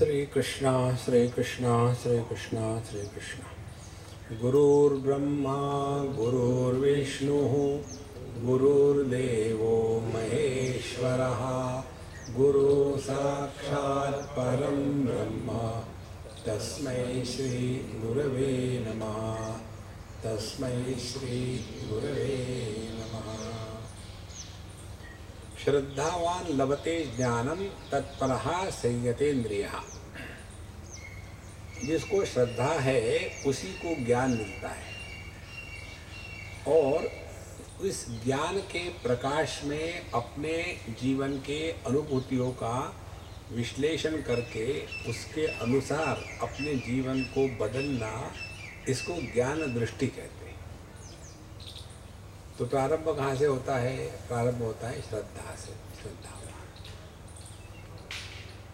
श्री कृष्णा श्री कृष्णा श्री कृष्णा श्री कृष्णा। गुरुर्ब्रह्मा गुरुर्विष्णुः गुरुर्देवो महेश्वरः गुरु साक्षात् परं ब्रह्म तस्मै श्री गुरवे नमः। तस्मै श्री गुरवे नमः। श्रद्धावान लभते ज्ञानम तत्परः संयतेन्द्रियः। जिसको श्रद्धा है उसी को ज्ञान मिलता है और इस ज्ञान के प्रकाश में अपने जीवन के अनुभूतियों का विश्लेषण करके उसके अनुसार अपने जीवन को बदलना, इसको ज्ञान दृष्टि कहते हैं। तो प्रारंभ कहाँ से होता है? प्रारंभ होता है श्रद्धा से, श्रद्धावान।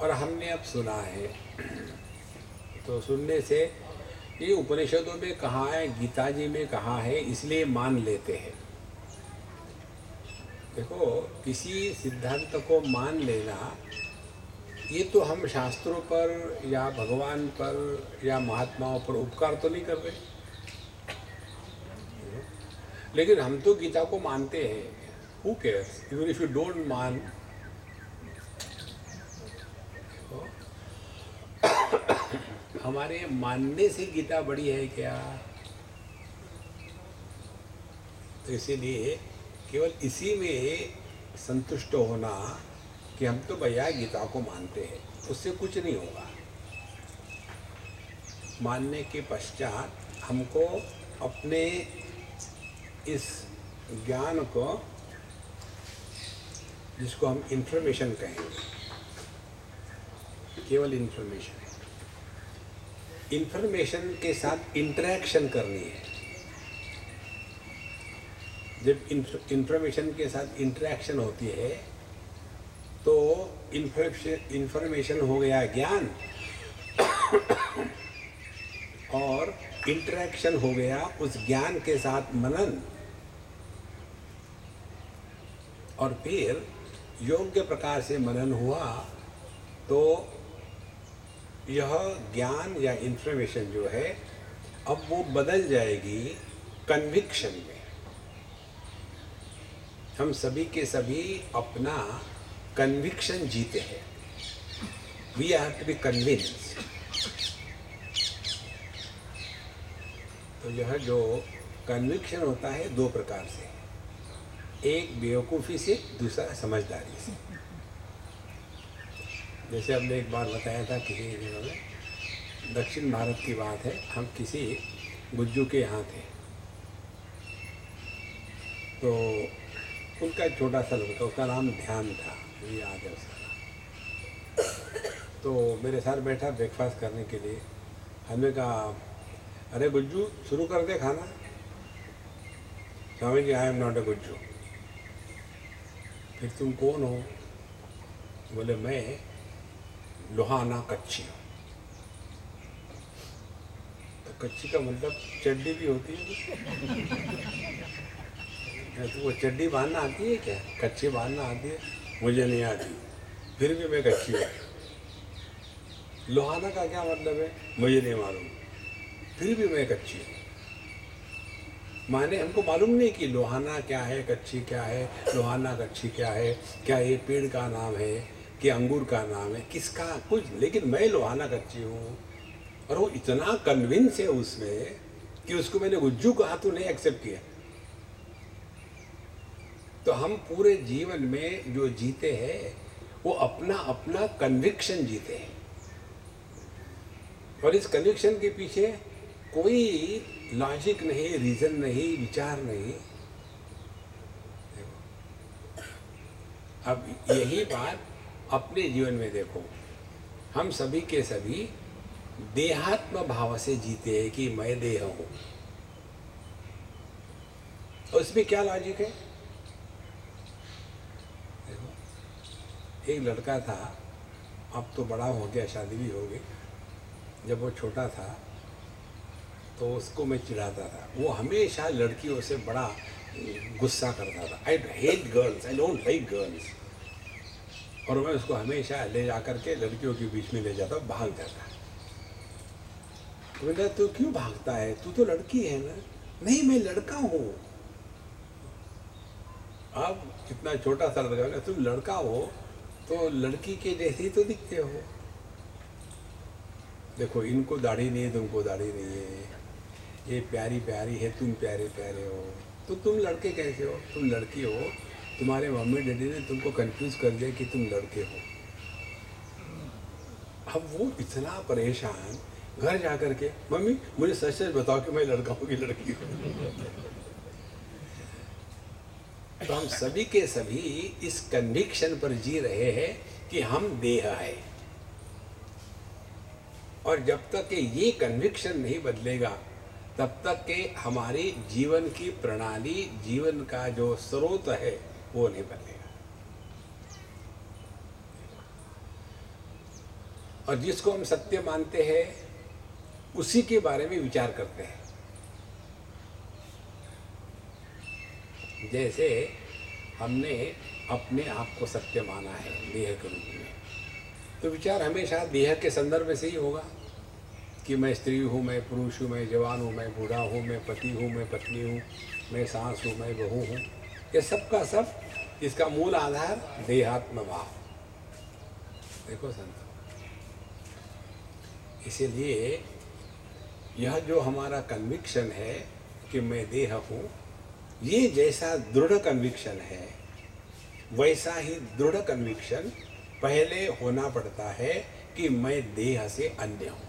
और हमने अब सुना है, तो सुनने से ये उपनिषदों में कहा है, गीता जी में कहा है, इसलिए मान लेते हैं। देखो, किसी सिद्धांत को मान लेना, ये तो हम शास्त्रों पर या भगवान पर या महात्माओं पर उपकार तो नहीं कर रहे, लेकिन हम तो गीता को मानते हैं। Who cares? Even if you don't मान, हमारे मानने से गीता बड़ी है क्या? तो इसीलिए केवल इसी में संतुष्ट होना कि हम तो भैया गीता को मानते हैं, उससे कुछ नहीं होगा। मानने के पश्चात हमको अपने इस ज्ञान को, जिसको हम इंफॉर्मेशन कहेंगे, केवल इंफॉर्मेशन है, इंफॉर्मेशन के साथ इंटरेक्शन करनी है। जब इंफॉर्मेशन के साथ इंटरेक्शन होती है तो इंफॉर्मेशन हो गया ज्ञान और इंटरेक्शन हो गया उस ज्ञान के साथ मनन, और फिर योग्य प्रकार से मनन हुआ तो यह ज्ञान या इंफॉर्मेशन जो है अब वो बदल जाएगी कन्विक्शन में। हम सभी के सभी अपना कन्विक्शन जीते हैं। We have to be convinced. तो यह जो कन्विक्शन होता है दो प्रकार से, एक बेवकूफ़ी से, दूसरा समझदारी से। जैसे हमने एक बार बताया था किसी जगह में, दक्षिण भारत की बात है, हम किसी गुज्जू के यहाँ थे, तो उनका एक छोटा सा लड़का, उसका नाम ध्यान था, मुझे याद है उसका नाम। तो मेरे साथ बैठा ब्रेकफास्ट करने के लिए। हमने कहा, अरे गुज्जू शुरू कर दे खाना। Swami ji, I am not a Gujju. फिर तुम कौन हो? बोले, मैं लोहाना कच्ची हूँ। तो कच्ची का मतलब चड्डी भी होती है। तो वो चड्डी बांधना आती है क्या? कच्ची बांधना आती है? मुझे नहीं आती, फिर भी मैं कच्ची हूँ। लोहाना का क्या मतलब है? मुझे नहीं मालूम, फिर भी मैं कच्ची हूँ। माने हमको मालूम नहीं कि लोहाना क्या है, कच्ची क्या है, लोहाना कच्ची क्या है, क्या ये पेड़ का नाम है कि अंगूर का नाम है, किसका कुछ, लेकिन मैं लोहाना कच्ची हूँ। और वो इतना कन्विंस है उसमें कि उसको मैंने गुज्जू कहा तो नहीं एक्सेप्ट किया। तो हम पूरे जीवन में जो जीते हैं वो अपना अपना कन्विक्शन जीते हैं, और इस कन्विक्शन के पीछे कोई लॉजिक नहीं, रीजन नहीं, विचार नहीं। अब यही बात अपने जीवन में देखो, हम सभी के सभी देहात्म भाव से जीते हैं कि मैं देह हूं। और इसमें क्या लॉजिक है? देखो, एक लड़का था, अब तो बड़ा हो गया, शादी भी हो गई। जब वो छोटा था तो उसको मैं चिढ़ाता था। वो हमेशा लड़कियों से बड़ा गुस्सा करता था। I hate girls, I don't like girls. और मैं उसको हमेशा ले जा करके लड़कियों के बीच में ले जाता हूँ, भाग जाता है। तो मैंने कहा तू क्यों भागता है, तू तो लड़की है ना। नहीं मैं लड़का हूँ। अब इतना छोटा सा लड़का है, तुम लड़का हो तो लड़की के जैसे ही तो दिखते हो। देखो इनको दाढ़ी नहीं है, तुमको दाढ़ी नहीं है, ये प्यारी प्यारी है, तुम प्यारे प्यारे हो, तो तुम लड़के कैसे हो? तुम लड़की हो, तुम्हारे मम्मी डैडी ने तुमको कंफ्यूज कर दिया कि तुम लड़के हो। अब वो इतना परेशान, घर जा कर के मम्मी मुझे सच सच बताओ कि मैं लड़का हूँ कि लड़की हूँ। तो हम सभी के सभी इस कन्विक्शन पर जी रहे हैं कि हम देह है, और जब तक कि ये कन्विक्शन नहीं बदलेगा तब तक के हमारी जीवन की प्रणाली, जीवन का जो स्रोत है वो नहीं बदलेगा। और जिसको हम सत्य मानते हैं उसी के बारे में विचार करते हैं। जैसे हमने अपने आप को सत्य माना है देह के रूप में, तो विचार हमेशा देह के संदर्भ से ही होगा कि मैं स्त्री हूँ, मैं पुरुष हूँ, मैं जवान हूँ, मैं बूढ़ा हूँ, मैं पति हूँ, मैं पत्नी हूँ, मैं सास हूँ, मैं बहू हूँ। ये सब का सब इसका मूल आधार देहात्म भाव। देखो संत, इसीलिए यह जो हमारा कन्विक्शन है कि मैं देह हूँ, ये जैसा दृढ़ कन्विक्शन है वैसा ही दृढ़ कन्विक्शन पहले होना पड़ता है कि मैं देह से अन्य हूँ।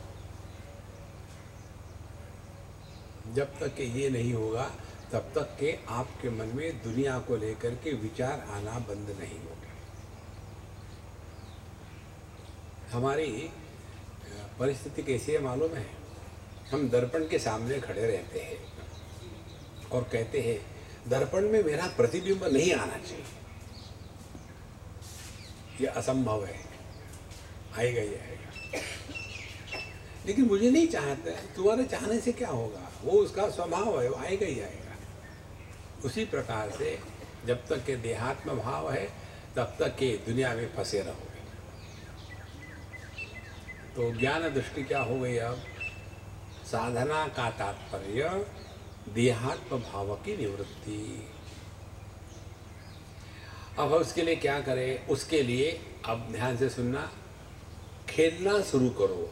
जब तक कि ये नहीं होगा तब तक के आपके मन में दुनिया को लेकर के विचार आना बंद नहीं होगा। हमारी परिस्थिति कैसी है मालूम है? हम दर्पण के सामने खड़े रहते हैं और कहते हैं दर्पण में मेरा प्रतिबिंब नहीं आना चाहिए, ये असंभव है, आएगा ही आएगा। लेकिन मुझे नहीं चाहता है, तुम्हारे चाहने से क्या होगा, वो उसका स्वभाव है, वो आएगा ही आएगा। उसी प्रकार से जब तक के देहात्म भाव है तब तक के दुनिया में फंसे रहोगे। तो ज्ञान दृष्टि क्या हो गई? अब साधना का तात्पर्य देहात्म भाव की निवृत्ति। अब उसके लिए क्या करें? उसके लिए अब ध्यान से सुनना, खेलना शुरू करो।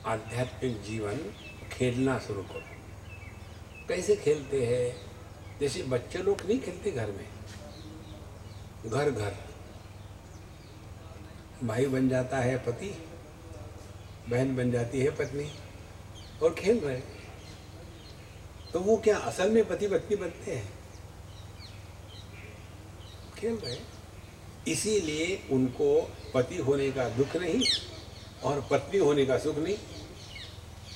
आध्यात्मिक जीवन खेलना शुरू करो। कैसे खेलते हैं? जैसे बच्चे लोग नहीं खेलते घर में, घर घर भाई बन जाता है पति, बहन बन जाती है पत्नी, और खेल रहे। तो वो क्या असल में पति पत्नी बनते हैं? खेल रहे। इसीलिए उनको पति होने का दुख नहीं और पत्नी होने का सुख नहीं।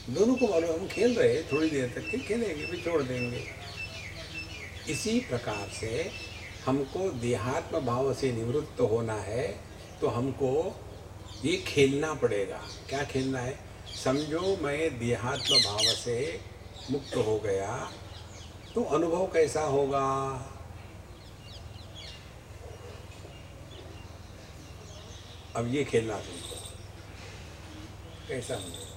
दोनों को मालूम हम खेल रहे, थोड़ी देर तक के खेलेंगे फिर छोड़ देंगे। इसी प्रकार से हमको देहात्म भाव से निवृत्त होना है तो हमको ये खेलना पड़ेगा। क्या खेलना है? समझो मैं देहात्म भाव से मुक्त हो गया तो अनुभव कैसा होगा? अब ये खेलना तुमको कैसा होगा?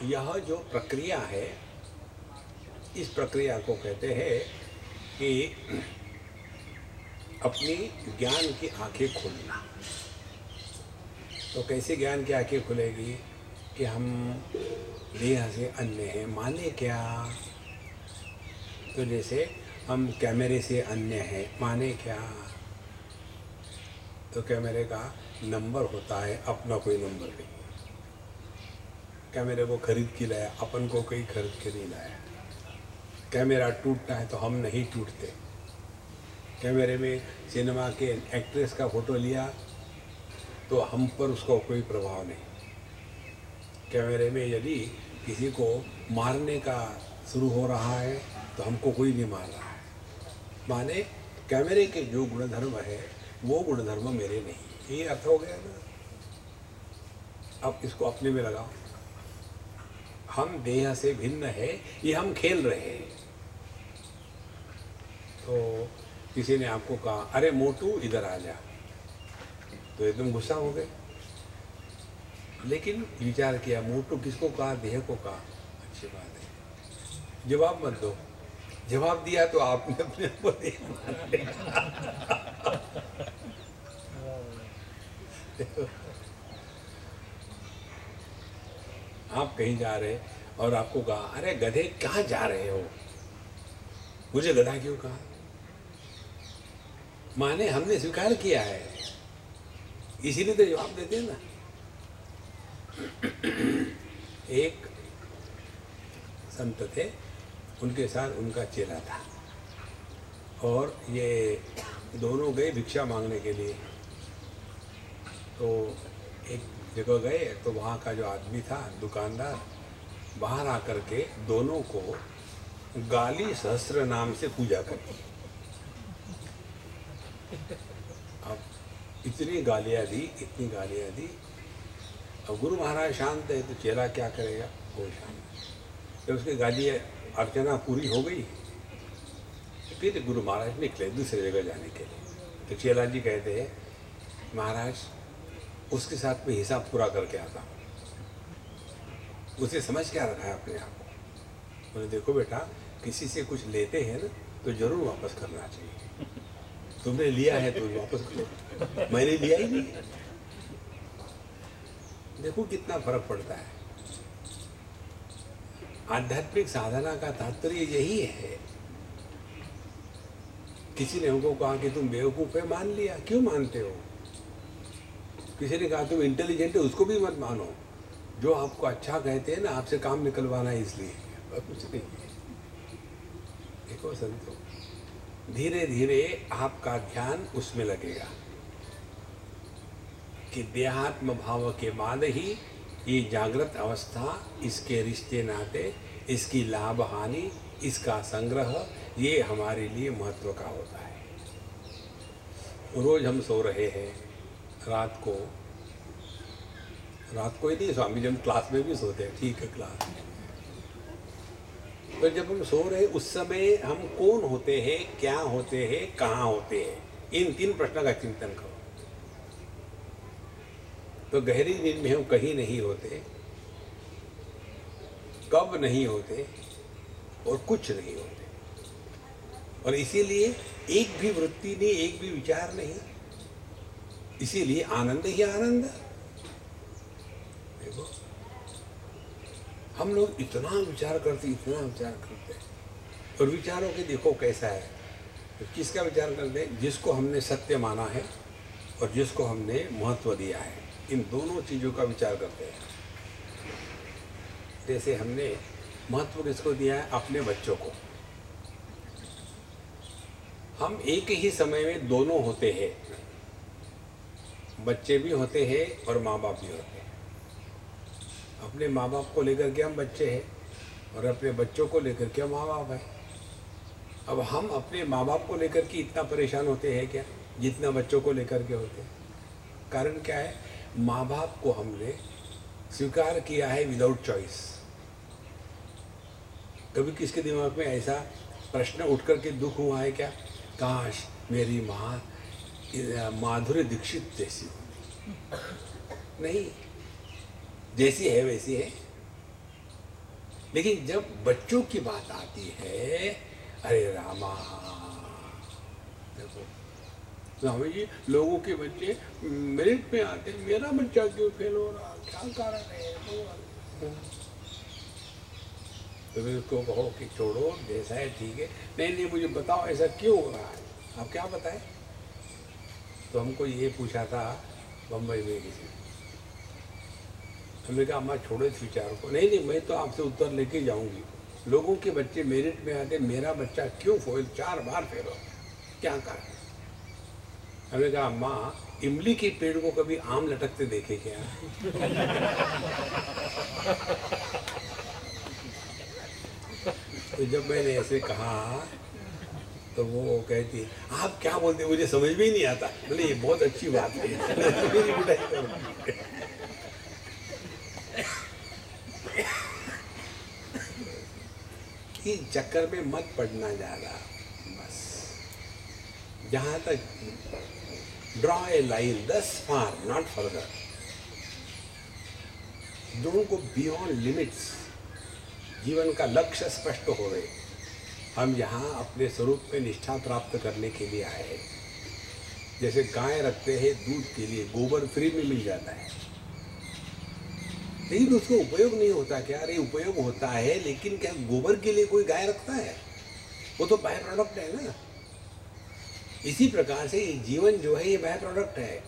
यह जो प्रक्रिया है, इस प्रक्रिया को कहते हैं कि अपनी ज्ञान की आंखें खोलना। तो कैसे ज्ञान की आंखें खुलेगी? कि हम देह से अन्य हैं। माने क्या? तो जैसे हम कैमरे से अन्य हैं, माने क्या? तो कैमरे का नंबर होता है, अपना कोई नंबर नहीं। कैमरे को खरीद के लाया, अपन को कोई खरीद के नहीं लाया। कैमरा टूटता है तो हम नहीं टूटते। कैमरे में सिनेमा के एक्ट्रेस का फोटो लिया तो हम पर उसका कोई प्रभाव नहीं। कैमरे में यदि किसी को मारने का शुरू हो रहा है तो हमको कोई नहीं मार रहा है। माने कैमरे के जो गुणधर्म है वो गुणधर्म मेरे नहीं। ये अर्थ हो गया ना? अब इसको अपने में लगाओ। हम देह से भिन्न है, ये हम खेल रहे हैं। तो किसी ने आपको कहा अरे मोटू इधर आ जा, तो एकदम गुस्सा हो गए। लेकिन विचार किया मोटू किसको कहा, देह को कहा, अच्छी बात है, जवाब मत दो। जवाब दिया तो आपने अपने को देह मान लिया। आप कहीं जा रहे और आपको कहा अरे गधे कहाँ जा रहे हो, मुझे गधा क्यों कहा, माने हमने स्वीकार किया है, इसीलिए तो जवाब देते हैं ना। एक संत थे, उनके साथ उनका चेला था, और ये दोनों गए भिक्षा मांगने के लिए। तो एक जगह गए तो वहाँ का जो आदमी था दुकानदार बाहर आकर के दोनों को गाली सहस्त्र नाम से पूजा करती। अब इतनी गालियाँ दी, इतनी गालियाँ दी। अब गुरु महाराज शांत है तो चेला क्या करेगा, वो शांत। जब उसकी गाली अर्चना पूरी हो गई फिर गुरु महाराज निकले दूसरी जगह जाने के लिए। तो चेला जी कहते हैं महाराज उसके साथ में हिसाब पूरा करके आता हूँ, उसे समझ क्या रखा है अपने आप को। बोले देखो बेटा, किसी से कुछ लेते हैं ना तो जरूर वापस करना चाहिए, तुमने लिया है तो वापस करो, मैंने लिया ही नहीं। देखो कितना फर्क पड़ता है। आध्यात्मिक साधना का तात्पर्य यही है। किसी ने हमको कहा कि तुम बेवकूफ है, मान लिया, क्यों मानते हो। किसी ने कहा तुम इंटेलिजेंट है, उसको भी मत मानो। जो आपको अच्छा कहते हैं ना, आपसे काम निकलवाना है इसलिए, और कुछ नहीं। देखो संतो, धीरे धीरे आपका ध्यान उसमें लगेगा कि देहात्म भाव के बाद ही ये जागृत अवस्था, इसके रिश्ते नाते, इसकी लाभ हानि, इसका संग्रह, ये हमारे लिए महत्व का होता है। रोज हम सो रहे हैं, रात को ही नहीं, स्वामी जी हम क्लास में भी सोते हैं, ठीक है क्लास में। तो जब हम सो रहे उस समय हम कौन होते हैं, क्या होते हैं, कहाँ होते हैं, इन 3 प्रश्नों का चिंतन करो। तो गहरी नींद में हम कहीं नहीं होते, कब नहीं होते और कुछ नहीं होते, और इसीलिए एक भी वृत्ति नहीं, एक भी विचार नहीं, इसीलिए आनंद ही आनंद। देखो हम लोग इतना विचार करते, और विचारों के देखो कैसा है। तो किसका विचार करते हैं, जिसको हमने सत्य माना है और जिसको हमने महत्व दिया है, इन दोनों चीज़ों का विचार करते हैं। जैसे हमने महत्व किसको दिया है, अपने बच्चों को। हम एक ही समय में दोनों होते हैं, बच्चे भी होते हैं और माँ बाप भी होते हैं। अपने माँ बाप को लेकर के हम बच्चे हैं और अपने बच्चों को लेकर के माँ बाप हैं। अब हम अपने माँ बाप को लेकर के इतना परेशान होते हैं क्या, जितना बच्चों को लेकर के होते हैं। कारण क्या है, माँ बाप को हमने स्वीकार किया है विदाउट चॉइस। कभी किसके दिमाग में ऐसा प्रश्न उठ करके दुख हुआ है क्या, काश मेरी माँ माधुरी दीक्षित जैसी होती। नहीं, जैसी है वैसी है। लेकिन जब बच्चों की बात आती है, अरे रामा, देखो स्वामी जी लोगों के बच्चे मेरिट में आते, मेरा बच्चा क्यों फेल हो रहा, क्या कारण है। तो फिर उसको कहो कि छोड़ो, जैसा है ठीक है, नहीं मुझे बताओ ऐसा क्यों हो रहा है, आप क्या बताएं। तो हमको ये पूछा था बम्बई में किसी, हमने कहा अम्मा छोड़ो इस विचार को। नहीं मैं तो आपसे उत्तर लेके जाऊंगी। लोगों के बच्चे मेरिट में आते, मेरा बच्चा क्यों 4 बार फेल हो, क्या कारण। हमने कहा अम्मा, इमली के पेड़ को कभी आम लटकते देखे क्या। तो जब मैंने ऐसे कहा तो वो कहती आप क्या बोलते, मुझे समझ में ही नहीं आता। बोले ये बहुत अच्छी बात है। इस चक्कर में मत पड़ना ज़्यादा, बस जहाँ तक draw a line this far not further, don't go beyond limits. जीवन का लक्ष्य स्पष्ट हो गए। हम यहाँ अपने स्वरूप में निष्ठा प्राप्त करने के लिए आए हैं। जैसे गाय रखते हैं दूध के लिए, गोबर फ्री में मिल जाता है, लेकिन उसको उपयोग नहीं होता क्या? अरे उपयोग होता है, लेकिन क्या गोबर के लिए कोई गाय रखता है? वो तो बाय प्रोडक्ट है ना। इसी प्रकार से ये जीवन जो है ये बाय प्रोडक्ट है।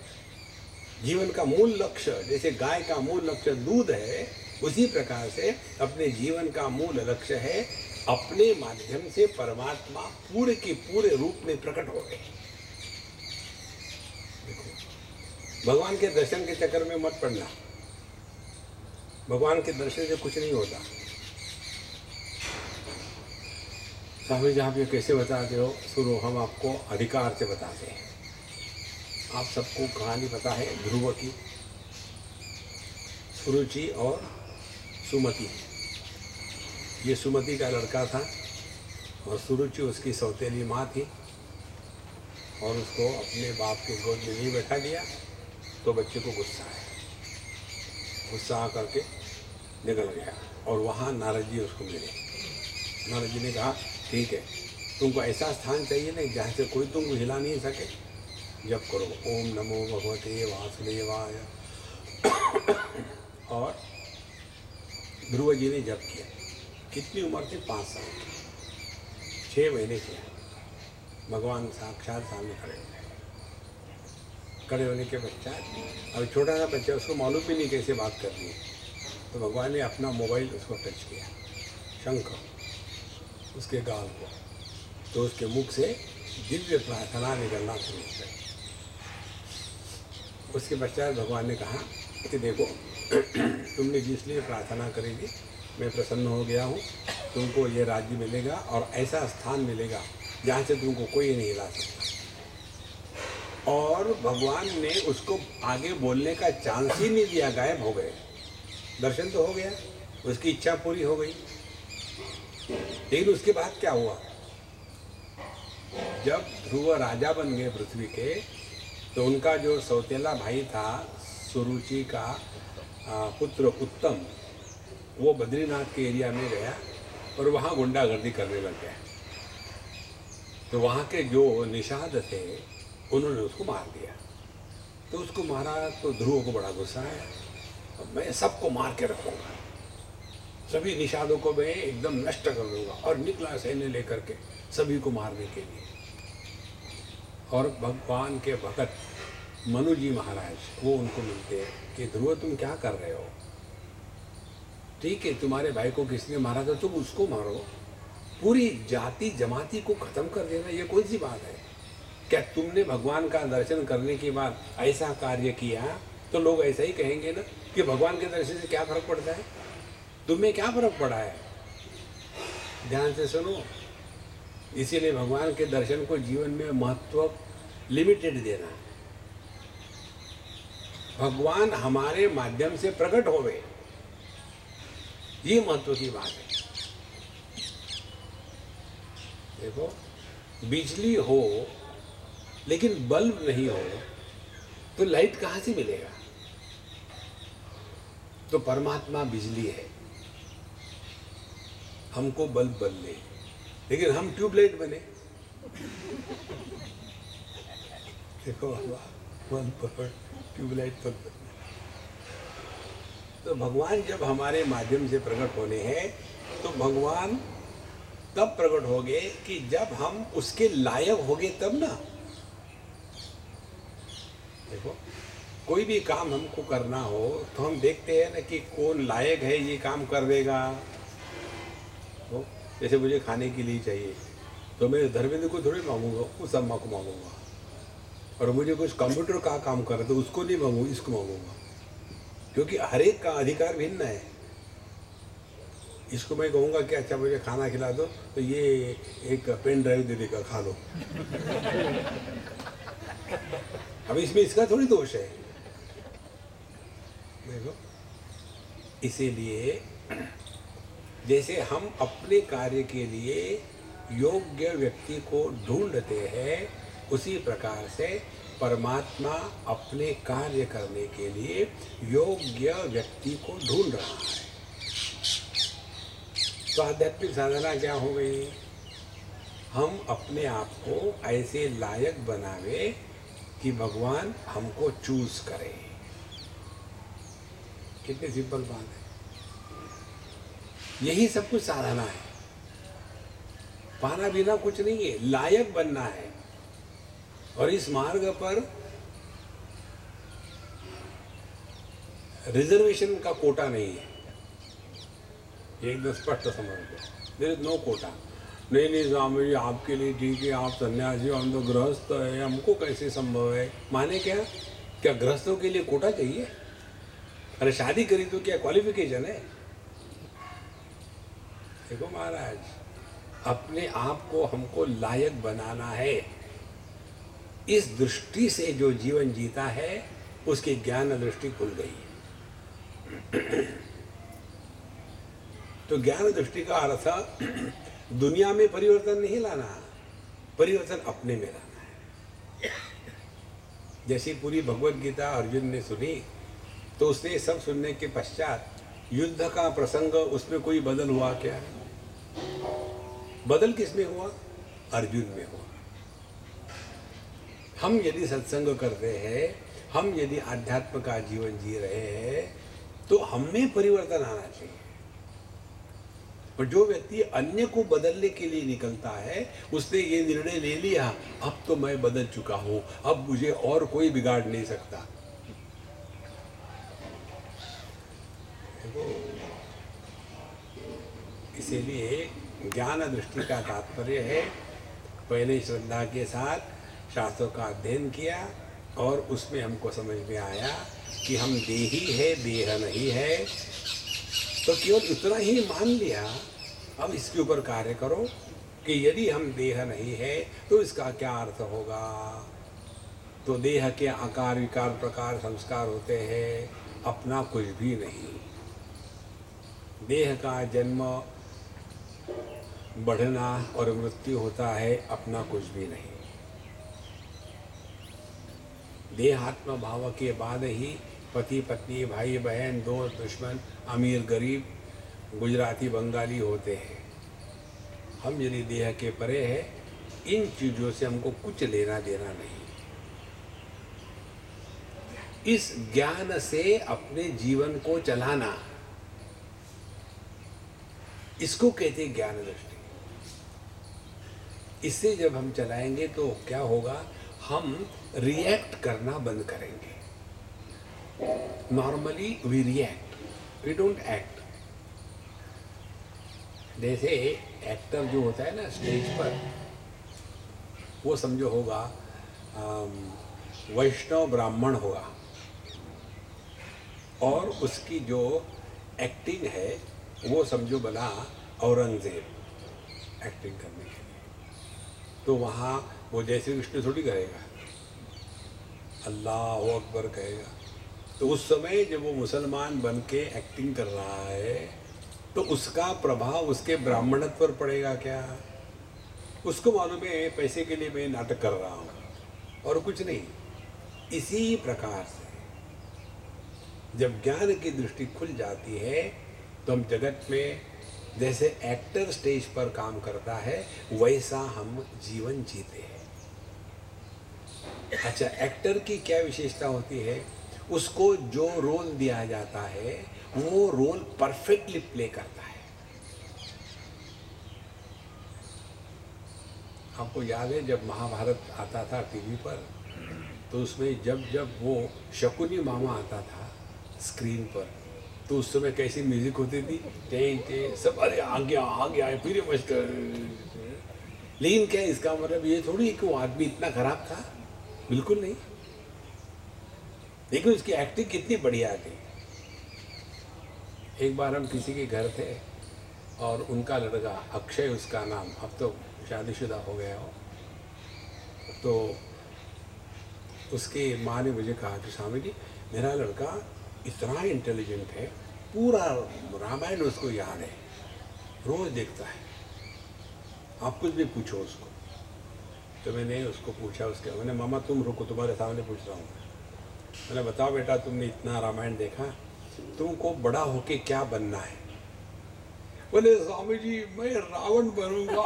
जीवन का मूल लक्ष्य, जैसे गाय का मूल लक्ष्य दूध है, उसी प्रकार से अपने जीवन का मूल लक्ष्य है अपने माध्यम से परमात्मा पूरे के पूरे रूप में प्रकट हो गए। देखो, भगवान के दर्शन के चक्कर में मत पड़ना। भगवान के दर्शन से कुछ नहीं होता। स्वामी जी आप ये कैसे बताते हो? सुनो, हम आपको अधिकार से बताते हैं। आप सबको कहानी पता है ध्रुव की, सुरुचि और सुमति। ये सुमति का लड़का था और सुरुचि उसकी सौतेली माँ थी, और उसको अपने बाप के गोद में नहीं बैठा दिया तो बच्चे को गुस्सा आया। गुस्सा करके निकल गया और वहाँ नारद जी उसको मिले। नारद जी ने कहा ठीक है, तुमको ऐसा स्थान चाहिए ना जहाँ से कोई तुमको हिला नहीं सके, जप करो ओम नमो भगवते वासुदेवाय। और ध्रुव जी ने जप किया। कितनी उम्र थी? 5 साल की। 6 महीने किया। भगवान साक्षात सामने खड़े हो गए। खड़े होने के पश्चात, अब छोटा सा बच्चा, उसको मालूम भी नहीं कैसे बात करनी है, तो भगवान ने अपना मोबाइल उसको टच किया, शंख उसके गाल को, तो उसके मुख से दिव्य प्रार्थना निकलना शुरू हो गई। उसके पश्चात भगवान ने कहा कि देखो तुमने जिसलिए प्रार्थना करेगी मैं प्रसन्न हो गया हूँ, तुमको ये राज्य मिलेगा और ऐसा स्थान मिलेगा जहाँ से तुमको कोई नहीं हिला सकता। और भगवान ने उसको आगे बोलने का चांस ही नहीं दिया, गायब हो गए। दर्शन तो हो गया, उसकी इच्छा पूरी हो गई। लेकिन उसके बाद क्या हुआ? जब ध्रुव राजा बन गए पृथ्वी के, तो उनका जो सौतेला भाई था सुरुचि का पुत्र उत्तम, वो बद्रीनाथ के एरिया में गया और वहाँ गुंडागर्दी करने लग गया। तो वहाँ के जो निषाद थे उन्होंने उसको मार दिया। तो उसको मारा तो ध्रुव को बड़ा गुस्सा आया, मैं सबको मार के रखूँगा, सभी निषादों को मैं एकदम नष्ट कर दूंगा। और निकला सैन्य लेकर के सभी को मारने के लिए। और भगवान के भक्त मनु जी महाराज वो उनको मिलते हैं कि ध्रुव तुम क्या कर रहे हो? ठीक है, तुम्हारे भाई को किसने मारा था, तुम उसको मारो, पूरी जाति जमाती को खत्म कर देना, ये कौन सी बात है? क्या तुमने भगवान का दर्शन करने के बाद ऐसा कार्य किया तो लोग ऐसा ही कहेंगे ना कि भगवान के दर्शन से क्या फर्क पड़ता है, तुम्हें क्या फर्क पड़ा है? ध्यान से सुनो। इसीलिए भगवान के दर्शन को जीवन में महत्व लिमिटेड देना। भगवान हमारे माध्यम से प्रकट होवे, ये महत्व की बात है। देखो, बिजली हो लेकिन बल्ब नहीं हो तो लाइट कहाँ से मिलेगा? तो परमात्मा बिजली है, हमको बल्ब बनने, लेकिन हम ट्यूबलाइट बने। देखो बल्ब ट्यूबलाइट पर बने। तो भगवान जब हमारे माध्यम से प्रकट होने हैं तो भगवान तब प्रकट होंगे कि जब हम उसके लायक होंगे, तब ना। देखो, कोई भी काम हमको करना हो तो हम देखते हैं ना कि कौन लायक है, ये काम कर देगा। तो जैसे मुझे खाने के लिए चाहिए तो मैं धर्मेंद्र को थोड़ी मांगूंगा, उस अम्मा को मांगूंगा। और मुझे कुछ कंप्यूटर का काम कर रहा तो उसको नहीं मांगूंगा, इसको मांगूंगा, क्योंकि हर एक का अधिकार भिन्न है। इसको मैं कहूँगा कि अच्छा मुझे खाना खिला दो, तो ये एक पेन ड्राइव दे देगा, खा लो। अब इसमें इसका थोड़ी दोष है। देखो, इसीलिए जैसे हम अपने कार्य के लिए योग्य व्यक्ति को ढूंढते हैं, उसी प्रकार से परमात्मा अपने कार्य करने के लिए योग्य व्यक्ति को ढूंढ रहा है। तो आध्यात्मिक साधना क्या हो गई? हम अपने आप को ऐसे लायक बनावे कि भगवान हमको चूज करे। कितनी सिंपल बात है। यही सब कुछ साधना है। पाना बिना कुछ नहीं है, लायक बनना है। और इस मार्ग पर रिजर्वेशन का कोटा नहीं है, एकदम स्पष्ट समझ लो। There is no quota. नहीं स्वामी जी आपके लिए ठीक है, आप सन्यासी हो, हम तो गृहस्थ है, हमको कैसे संभव है? माने क्या गृहस्थों के लिए कोटा चाहिए? अरे शादी करी तो क्या क्वालिफिकेशन है? देखो महाराज, अपने आप को हमको लायक बनाना है। इस दृष्टि से जो जीवन जीता है उसकी ज्ञान दृष्टि खुल गई। तो ज्ञान दृष्टि का अर्थ दुनिया में परिवर्तन नहीं लाना, परिवर्तन अपने में लाना है। जैसी पूरी भगवत गीता अर्जुन ने सुनी तो उसने सब सुनने के पश्चात युद्ध का प्रसंग, उसमें कोई बदल हुआ क्या? बदल किस में हुआ? अर्जुन में हुआ। हम यदि सत्संग करते हैं, हम यदि आध्यात्म का जीवन जी रहे हैं, तो हमें परिवर्तन आना चाहिए। और जो व्यक्ति अन्य को बदलने के लिए निकलता है, उसने ये निर्णय ले लिया अब तो मैं बदल चुका हूं, अब मुझे और कोई बिगाड़ नहीं सकता। इसीलिए ज्ञान दृष्टि का तात्पर्य है पहले श्रद्धा के साथ शास्त्रों का अध्ययन किया और उसमें हमको समझ में आया कि हम देही है, देह नहीं है। तो केवल इतना ही मान लिया। अब इसके ऊपर कार्य करो कि यदि हम देह नहीं है तो इसका क्या अर्थ होगा। तो देह के आकार विकार प्रकार संस्कार होते हैं, अपना कुछ भी नहीं। देह का जन्म बढ़ना और मृत्यु होता है, अपना कुछ भी नहीं। देहात्म भाव के बाद ही पति पत्नी, भाई बहन, दोस्त दुश्मन, अमीर गरीब, गुजराती बंगाली होते हैं। हम यदि देह के परे हैं, इन चीज़ों से हमको कुछ लेना देना नहीं। इस ज्ञान से अपने जीवन को चलाना, इसको कहते हैं ज्ञान दृष्टि। इससे जब हम चलाएंगे तो क्या होगा? हम रिएक्ट करना बंद करेंगे। Normally we react, we don't act. जैसे एक्टर जो होता है ना स्टेज पर, वो समझो होगा वैष्णव ब्राह्मण होगा और उसकी जो एक्टिंग है वो समझो बना औरंगजेब एक्टिंग करने के लिए। तो वहाँ वो जैसे कृष्ण थोड़ी करेगा, अल्लाह अकबर कहेगा। तो उस समय जब वो मुसलमान बन के एक्टिंग कर रहा है तो उसका प्रभाव उसके ब्राह्मणत्व पर पड़ेगा क्या? उसको मालूम है पैसे के लिए मैं नाटक कर रहा हूँ और कुछ नहीं। इसी प्रकार से जब ज्ञान की दृष्टि खुल जाती है तो हम जगत में जैसे एक्टर स्टेज पर काम करता है वैसा हम जीवन जीते हैं। अच्छा, एक्टर की क्या विशेषता होती है? उसको जो रोल दिया जाता है वो रोल परफेक्टली प्ले करता है। आपको याद है जब महाभारत आता था टीवी पर, तो उसमें जब जब वो शकुनी मामा आता था स्क्रीन पर, तो उस समय कैसी म्यूजिक होती थी? टें टें सब, अरे आ गया फिर मास्टर। लेकिन क्या इसका मतलब ये थोड़ी कि वो आदमी इतना खराब था? बिल्कुल नहीं। लेकिन उसकी एक्टिंग कितनी बढ़िया थी। एक बार हम किसी के घर थे और उनका लड़का, अक्षय उसका नाम, अब तो शादीशुदा हो गया हो, तो उसकी माँ ने मुझे कहा कि स्वामी जी मेरा लड़का इतना इंटेलिजेंट है, पूरा रामायण उसको याद है, रोज देखता है, आप कुछ भी पूछो उसको। तो मैंने उसको पूछा, मैंने मामा तुम रुको, तुम्हारे सामने पूछ रहा हूँ। मैंने बताओ बेटा, तुमने इतना रामायण देखा, तुमको बड़ा होके क्या बनना है? बोले स्वामी जी मैं रावण बनूंगा।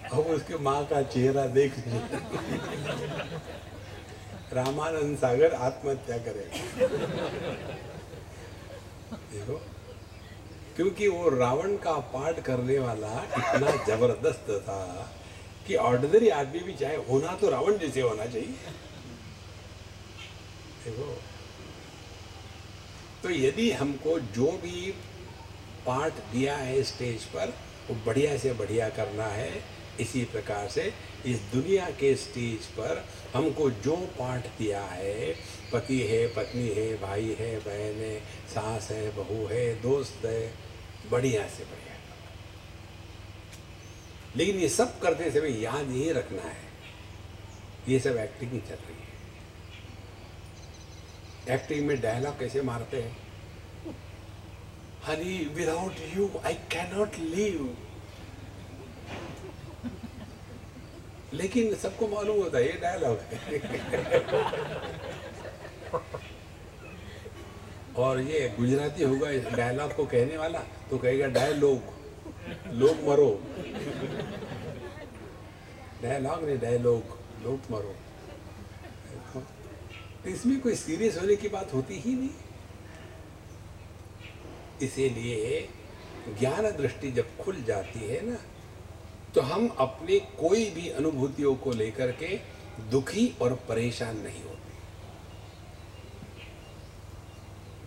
अब उसके माँ का चेहरा देख लीजिए। रामानंद सागर आत्महत्या करेगा। देखो, क्योंकि वो रावण का पाठ करने वाला इतना जबरदस्त था कि ऑर्डिनरी आदमी भी चाहे होना तो रावण जैसे होना चाहिए। देखो, तो यदि हमको जो भी पाठ दिया है स्टेज पर वो बढ़िया से बढ़िया करना है, इसी प्रकार से इस दुनिया के स्टेज पर हमको जो पाठ दिया है, पति है, पत्नी है, भाई है, बहन है, सास है, बहू है, दोस्त है, बढ़िया से बढ़िया। लेकिन ये सब करते समय याद ये रखना है, ये सब एक्टिंग ही चल रही है। एक्टिंग में डायलॉग कैसे मारते हैं? Honey without you I can not live. लेकिन सबको मालूम होता है ये डायलॉग है। और ये गुजराती होगा इस डायलॉग को कहने वाला तो कहेगा डायलॉग, लोग मरो। डायलॉग नहीं, डायलॉग, लोग मरो। इसमें कोई सीरियस होने की बात होती ही नहीं। इसीलिए ज्ञान दृष्टि जब खुल जाती है ना, तो हम अपने कोई भी अनुभूतियों को लेकर के दुखी और परेशान नहीं होते।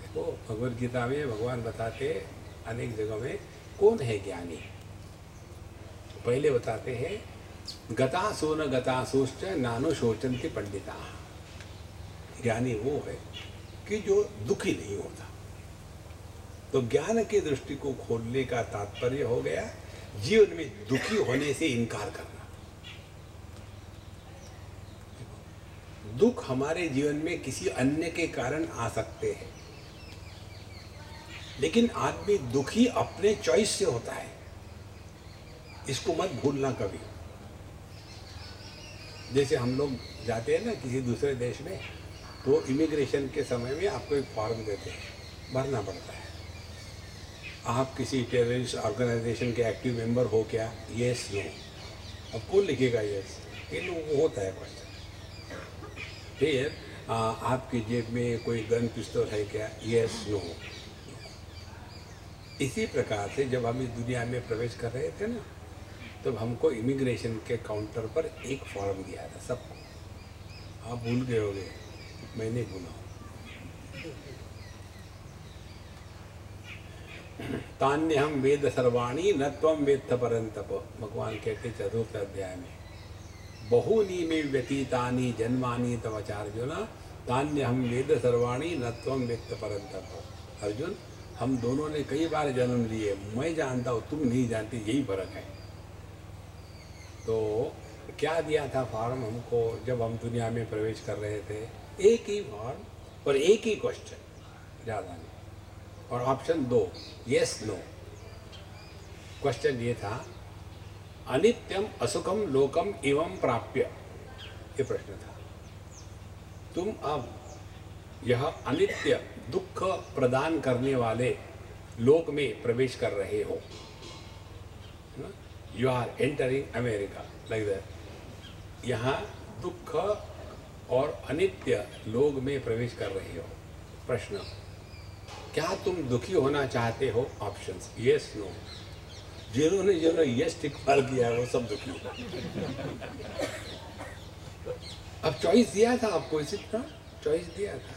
देखो, भगवद गीता में भगवान बताते अनेक जगहों में कौन है ज्ञानी। पहले बताते हैं गतासो न गतासोश्च नानो शोचन्ति पंडिता। ज्ञानी वो है कि जो दुखी नहीं होता। तो ज्ञान की दृष्टि को खोलने का तात्पर्य हो गया जीवन में दुखी होने से इनकार करना। दुख हमारे जीवन में किसी अन्य के कारण आ सकते हैं, लेकिन आदमी दुखी अपने चॉइस से होता है। इसको मत भूलना कभी। जैसे हम लोग जाते हैं ना किसी दूसरे देश में, तो इमिग्रेशन के समय में आपको एक फॉर्म देते हैं, भरना पड़ता है। आप किसी टेररिस्ट ऑर्गेनाइजेशन के एक्टिव मेंबर हो क्या? Yes no. अब कौन लिखेगा यस? ये वो होता है क्वेश्चन। फिर आपकी जेब में कोई गन पिस्तौल है क्या? Yes no. इसी प्रकार से जब हम इस दुनिया में प्रवेश कर रहे थे ना, तब हमको इमिग्रेशन के काउंटर पर एक फॉर्म दिया था सबको। आप भूल गए होंगे, मैंने भूला। तान्य हम वेद सर्वाणी न त्वं वेत्थ परंतप। भगवान कहते चतुर्थ अध्याय में, बहूनि मे व्यतीतानि जन्मानि तव चार्जुन तान्य हम वेद सर्वाणी न त्वं वेत्थ परंतप। अर्जुन, हम दोनों ने कई बार जन्म लिए, मैं जानता हूँ तुम नहीं जानती, यही फर्क है। तो क्या दिया था फॉर्म हमको जब हम दुनिया में प्रवेश कर रहे थे? एक ही फॉर्म और एक ही क्वेश्चन, ज़्यादा नहीं। और ऑप्शन 2 यस नो। क्वेश्चन ये था, अनित्यम असुखम लोकम एवं प्राप्य, ये प्रश्न था। तुम अब यह अनित्य दुख प्रदान करने वाले लोक में प्रवेश कर रहे हो। You are entering America like that. यहाँ दुख और अनित्य लोक में प्रवेश कर रहे हो। प्रश्न, क्या तुम दुखी होना चाहते हो? Options yes no. जिन्होंने यस टिक मार किया है वो सब दुखी हो। अब चॉइस दिया था आपको, इसी तरह चॉइस दिया था।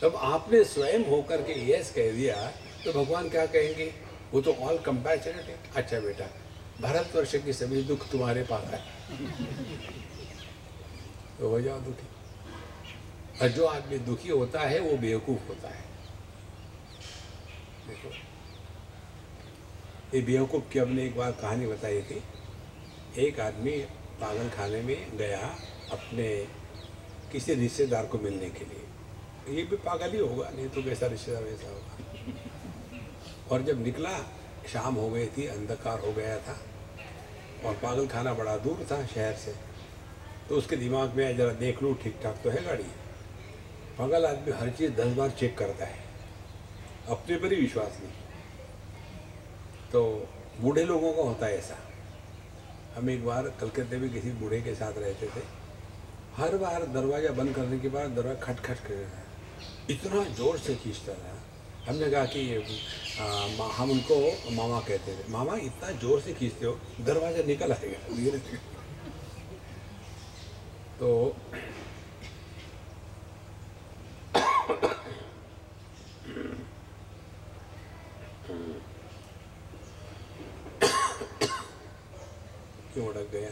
तब आपने स्वयं होकर के यस कह दिया, तो भगवान क्या कहेंगे? वो तो ऑल कंपैशनेट है। अच्छा बेटा, भारतवर्ष के सभी दुख तुम्हारे पास है, तो हो जाओ दुखी। और जो आदमी दुखी होता है वो बेवकूफ होता है। देखो, ये बेवकूफ की हमने एक बार कहानी बताई थी। एक आदमी पागल खाने में गया अपने किसी रिश्तेदार को मिलने के लिए। ये भी पागल ही होगा, नहीं तो कैसा रिश्तेदार वैसा होगा। और जब निकला, शाम हो गई थी, अंधकार हो गया था और पागल खाना बड़ा दूर था शहर से। तो उसके दिमाग में ज़रा देख लूँ ठीक ठाक तो है गाड़ी। पागल आदमी हर चीज़ 10 बार चेक करता है, अपने पर ही विश्वास नहीं। तो बूढ़े लोगों का होता है ऐसा। हम एक बार कलकत्ते में किसी बूढ़े के साथ रहते थे, हर बार दरवाज़ा बंद करने के बाद दरवाज़ा खट खट कर इतना ज़ोर से खींचता था। हमने कहा कि हम उनको मामा कहते थे, मामा इतना ज़ोर से खींचते हो दरवाज़ा निकल आएगा धीरे धीरे। तो क्यों अटक गया?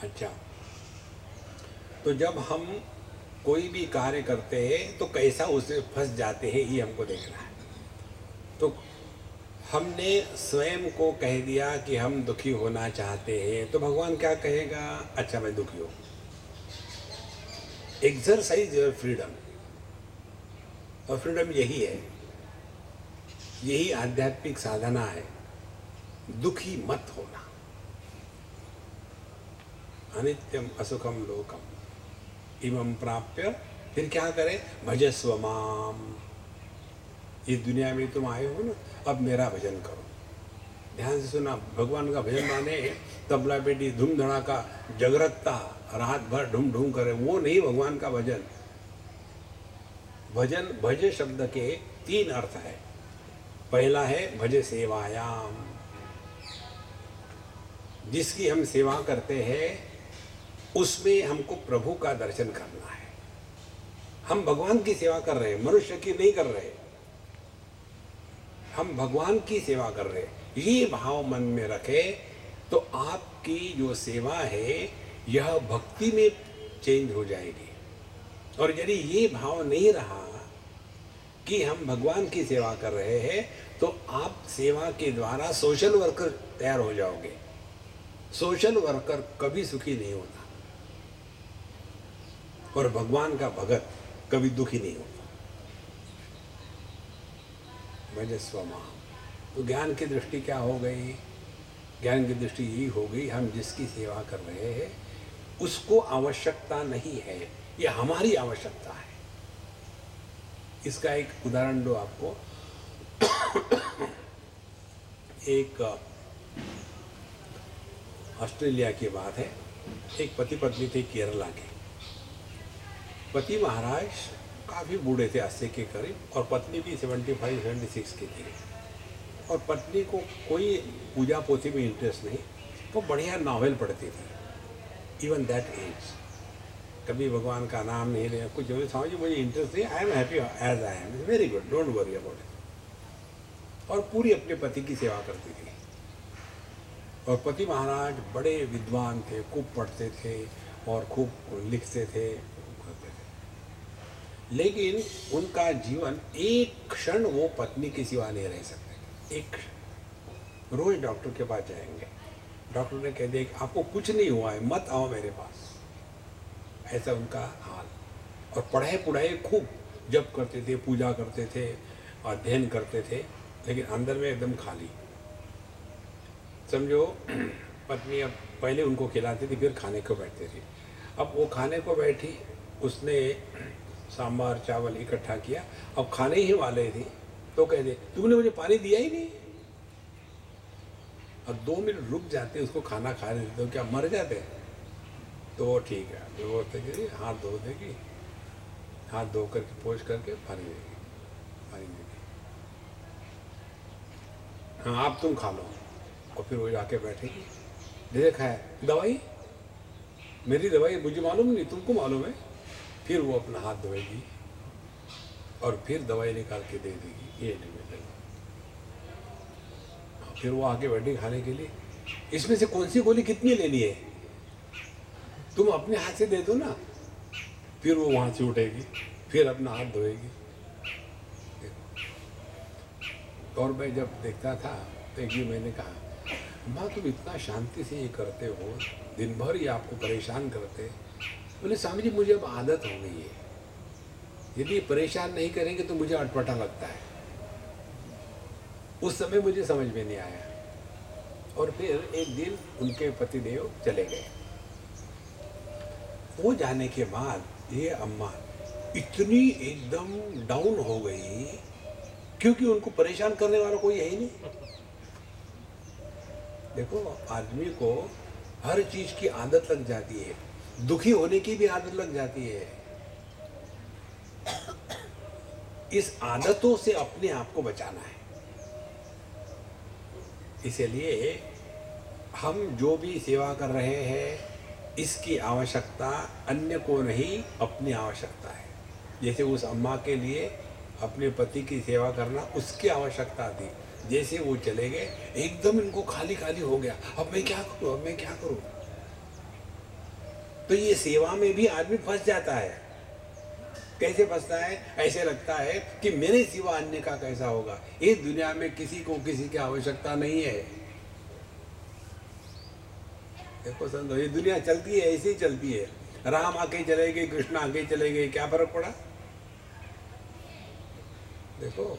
अच्छा, तो जब हम कोई भी कार्य करते हैं तो कैसा उसमें फंस जाते हैं ये हमको देखना है। तो हमने स्वयं को कह दिया कि हम दुखी होना चाहते हैं, तो भगवान क्या कहेगा? अच्छा मैं दुखी हूँ। एक्सरसाइज योर फ्रीडम, और फ्रीडम यही है, यही आध्यात्मिक साधना है, दुखी मत होना। अनित्यम असुखम लोकम इमं प्राप्य, फिर क्या करें? भजस्व माम। इस दुनिया में तुम आए हो ना, अब मेरा भजन करो। ध्यान से सुना, भगवान का भजन माने तबला बेटी धूम धड़ाका जगरत्ता रात भर ढूम ढूम करे, वो नहीं भगवान का भजन। भजन, भज शब्द के 3 अर्थ है। पहला है भज सेवायाम, जिसकी हम सेवा करते हैं उसमें हमको प्रभु का दर्शन करना है। हम भगवान की सेवा कर रहे हैं, मनुष्य की नहीं कर रहे। हम भगवान की सेवा कर रहे हैं, ये भाव मन में रखे तो आपकी जो सेवा है यह भक्ति में चेंज हो जाएगी। और यदि ये भाव नहीं रहा कि हम भगवान की सेवा कर रहे हैं तो आप सेवा के द्वारा सोशल वर्कर तैयार हो जाओगे। सोशल वर्कर कभी सुखी नहीं होता और भगवान का भगत कभी दुखी नहीं होता। भजस्व माम। तो ज्ञान की दृष्टि क्या हो गई? ज्ञान की दृष्टि यही हो गई, हम जिसकी सेवा कर रहे हैं उसको आवश्यकता नहीं है, ये हमारी आवश्यकता है। इसका एक उदाहरण दो आपको। एक ऑस्ट्रेलिया की बात है, एक पति पत्नी थे केरला के। पति महाराज काफ़ी बूढ़े थे, 80 के करीब, और पत्नी भी 75-76 की थी। और पत्नी को कोई पूजा पोथी में इंटरेस्ट नहीं, वो बढ़िया नावल पढ़ती थी। इवन दैट एज कभी भगवान का नाम नहीं लिया, कुछ समझिए मुझे इंटरेस्ट नहीं, I am happy as I am, very good, don't worry about it. और पूरी अपने पति की सेवा करती थी। और पति महाराज बड़े विद्वान थे, खूब पढ़ते थे और खूब लिखते थे, करते थे। लेकिन उनका जीवन एक क्षण वो पत्नी के सिवा नहीं रह सकते। एक क्षण। रोज डॉक्टर के पास जाएंगे, डॉक्टर ने कह दिया कि आपको कुछ नहीं हुआ है, मत आओ मेरे पास, ऐसा उनका हाल। और पढ़ाई पुढ़ाई खूब जप करते थे, पूजा करते थे, अध्ययन करते थे, लेकिन अंदर में एकदम खाली। समझो पत्नी अब पहले उनको खिलाती थी, फिर खाने को बैठती थी। अब वो खाने को बैठी, उसने सांभर चावल इकट्ठा किया, अब खाने ही वाले थी, तो कह दे तुमने मुझे पानी दिया ही नहीं। अब 2 मिनट रुक जाते, उसको खाना खा रहे थे, तो क्या मर जाते? तो ठीक है, फिर वो देगी, हाथ धो देगी, हाथ धो करके पोंछ करके पानी देगी, पानी देगी। हाँ आप तुम खा लो। और फिर वो जाके बैठेगी, देखा है दवाई, मेरी दवाई मुझे मालूम नहीं, तुमको मालूम है। फिर वो अपना हाथ धोएगी और फिर दवाई निकाल के दे देगी, ये नहीं मिलेगा। फिर वो आके बैठी खाने के लिए, इसमें से कौन सी गोली कितनी लेनी है, तुम अपने हाथ से दे दो ना। फिर वो वहाँ से उठेगी, फिर अपना हाथ धोएगी। और मैं जब देखता था तो एक दिन मैंने कहा, माँ तुम इतना शांति से ये करते हो, दिन भर ये आपको परेशान करते। बोले स्वामी जी मुझे अब आदत हो गई है, यदि परेशान नहीं करेंगे तो मुझे अटपटा लगता है। उस समय मुझे समझ में नहीं आया। और फिर एक दिन उनके पतिदेव चले गए। वो जाने के बाद ये अम्मा इतनी एकदम डाउन हो गई, क्योंकि उनको परेशान करने वाला कोई है ही नहीं। देखो, आदमी को हर चीज की आदत लग जाती है, दुखी होने की भी आदत लग जाती है। इस आदतों से अपने आप को बचाना है। इसलिए हम जो भी सेवा कर रहे हैं, इसकी आवश्यकता अन्य को नहीं, अपनी आवश्यकता है। जैसे उस अम्मा के लिए अपने पति की सेवा करना उसकी आवश्यकता थी। जैसे वो चले गए, एकदम इनको खाली खाली हो गया, अब मैं क्या करूं, अब मैं क्या करूं। तो ये सेवा में भी आदमी फंस जाता है। कैसे फंसता है? ऐसे लगता है कि मेरे सिवा अन्य का कैसा होगा। इस दुनिया में किसी को किसी की आवश्यकता नहीं है। देखो संतो, ये दुनिया चलती है, ऐसे ही चलती है। राम आके चले गए, कृष्ण आके चले गए, क्या फर्क पड़ा? देखो,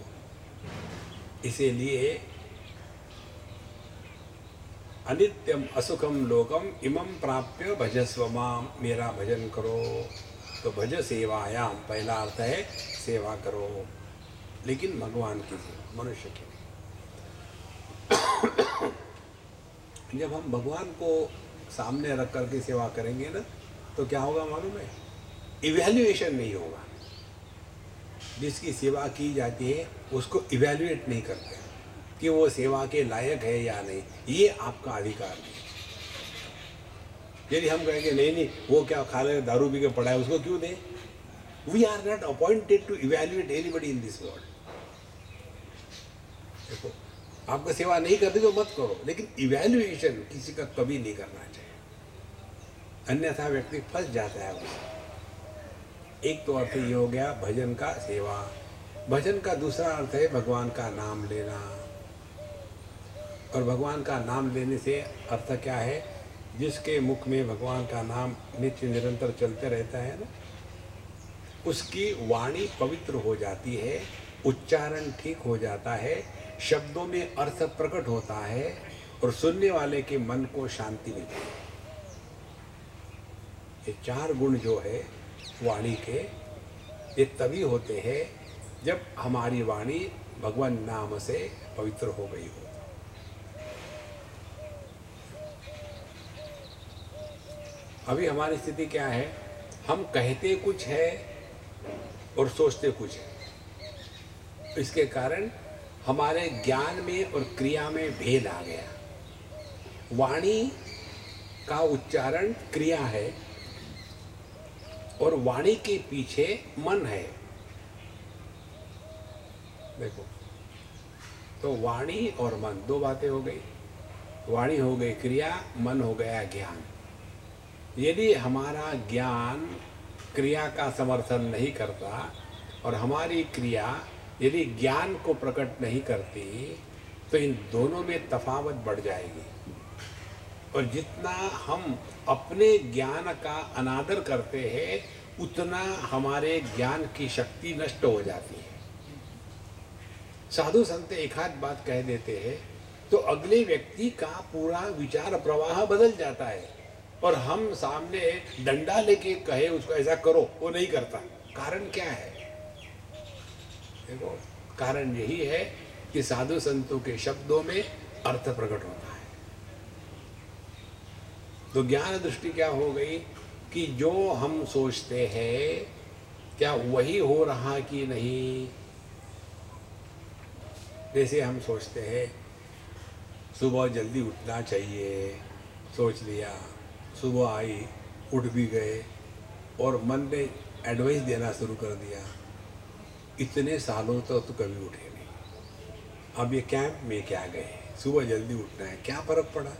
इसीलिए अनित्यम असुखम लोकम इमं प्राप्य भजस्व माम, मेरा भजन करो। तो भज सेवायाम, पहला अर्थ है सेवा करो, लेकिन भगवान की सेवा, मनुष्य की नहीं। जब हम भगवान को सामने रख करके सेवा करेंगे ना, तो क्या होगा मालूम है? इवैल्यूएशन नहीं होगा। जिसकी सेवा की जाती है उसको इवैल्यूएट नहीं करते कि वो सेवा के लायक है या नहीं। ये आपका अधिकार नहीं। यदि हम कहेंगे नहीं नहीं, वो क्या खा ले, दारू पी के पड़ा है, उसको क्यों दें? We are not appointed to evaluate anybody in this world. देखो, आपको सेवा नहीं करती तो मत करो, लेकिन इवैल्यूएशन किसी का कभी नहीं करना चाहिए, अन्यथा व्यक्ति फंस जाता है उसमें। एक तो अर्थ ये हो गया भजन का, सेवा। भजन का दूसरा अर्थ है भगवान का नाम लेना। और भगवान का नाम लेने से अर्थ क्या है? जिसके मुख में भगवान का नाम नित्य निरंतर चलते रहता है ना, उसकी वाणी पवित्र हो जाती है, उच्चारण ठीक हो जाता है, शब्दों में अर्थ प्रकट होता है, और सुनने वाले के मन को शांति मिलती है। ये चार गुण जो है वाणी के, ये तभी होते हैं जब हमारी वाणी भगवान नाम से पवित्र हो गई हो। अभी हमारी स्थिति क्या है? हम कहते कुछ है और सोचते कुछ है। इसके कारण हमारे ज्ञान में और क्रिया में भेद आ गया। वाणी का उच्चारण क्रिया है और वाणी के पीछे मन है। देखो, तो वाणी और मन दो बातें हो गई। वाणी हो गई क्रिया, मन हो गया ज्ञान। यदि हमारा ज्ञान क्रिया का समर्थन नहीं करता और हमारी क्रिया यदि ज्ञान को प्रकट नहीं करती, तो इन दोनों में तफावत बढ़ जाएगी। और जितना हम अपने ज्ञान का अनादर करते हैं, उतना हमारे ज्ञान की शक्ति नष्ट हो जाती है। साधु संत एक आध बात कह देते हैं तो अगले व्यक्ति का पूरा विचार प्रवाह बदल जाता है, और हम सामने डंडा लेके कहे उसको ऐसा करो, वो नहीं करता। कारण क्या है? देखो, कारण यही है कि साधु संतों के शब्दों में अर्थ प्रकट होता है। तो ज्ञान दृष्टि क्या हो गई कि जो हम सोचते हैं क्या वही हो रहा कि नहीं। जैसे हम सोचते हैं सुबह जल्दी उठना चाहिए, सोच लिया, सुबह आई, उठ भी गए, और मन ने एडवाइस देना शुरू कर दिया, इतने सालों तक तो कभी उठे नहीं, अब ये कैंप में क्या गए, सुबह जल्दी उठना है, क्या फर्क पड़ा,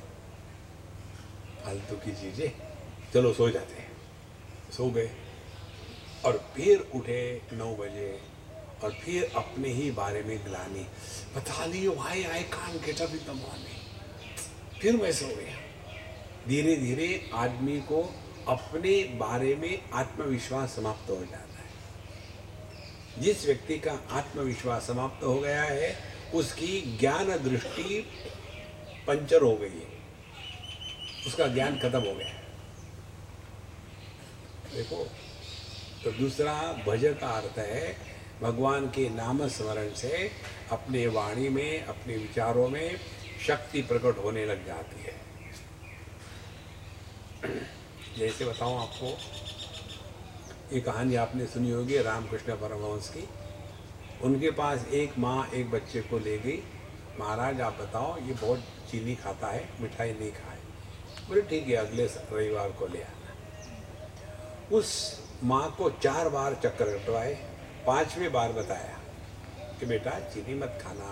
फालतू की चीज़ें, चलो सो जाते हैं। सो गए और फिर उठे 9 बजे और फिर अपने ही बारे में ग्लानि, बता ली भाई I can't get up in the morning, फिर मैं सो गया। धीरे धीरे आदमी को अपने बारे में आत्मविश्वास समाप्त हो जाता है। जिस व्यक्ति का आत्मविश्वास समाप्त हो गया है उसकी ज्ञान दृष्टि पंचर हो गई है, उसका ज्ञान खत्म हो गया है। देखो, तो दूसरा भज का अर्थ है भगवान के नाम स्मरण से अपने वाणी में, अपने विचारों में शक्ति प्रकट होने लग जाती है। जैसे बताऊं आपको, ये कहानी आपने सुनी होगी रामकृष्ण परमहंस की। उनके पास एक माँ एक बच्चे को ले गई, महाराज आप बताओ ये बहुत चीनी खाता है, मिठाई नहीं खाए। बोले ठीक है, अगले रविवार को ले आना। उस माँ को 4 बार चक्कर कटवाए, 5वें बार बताया कि बेटा चीनी मत खाना।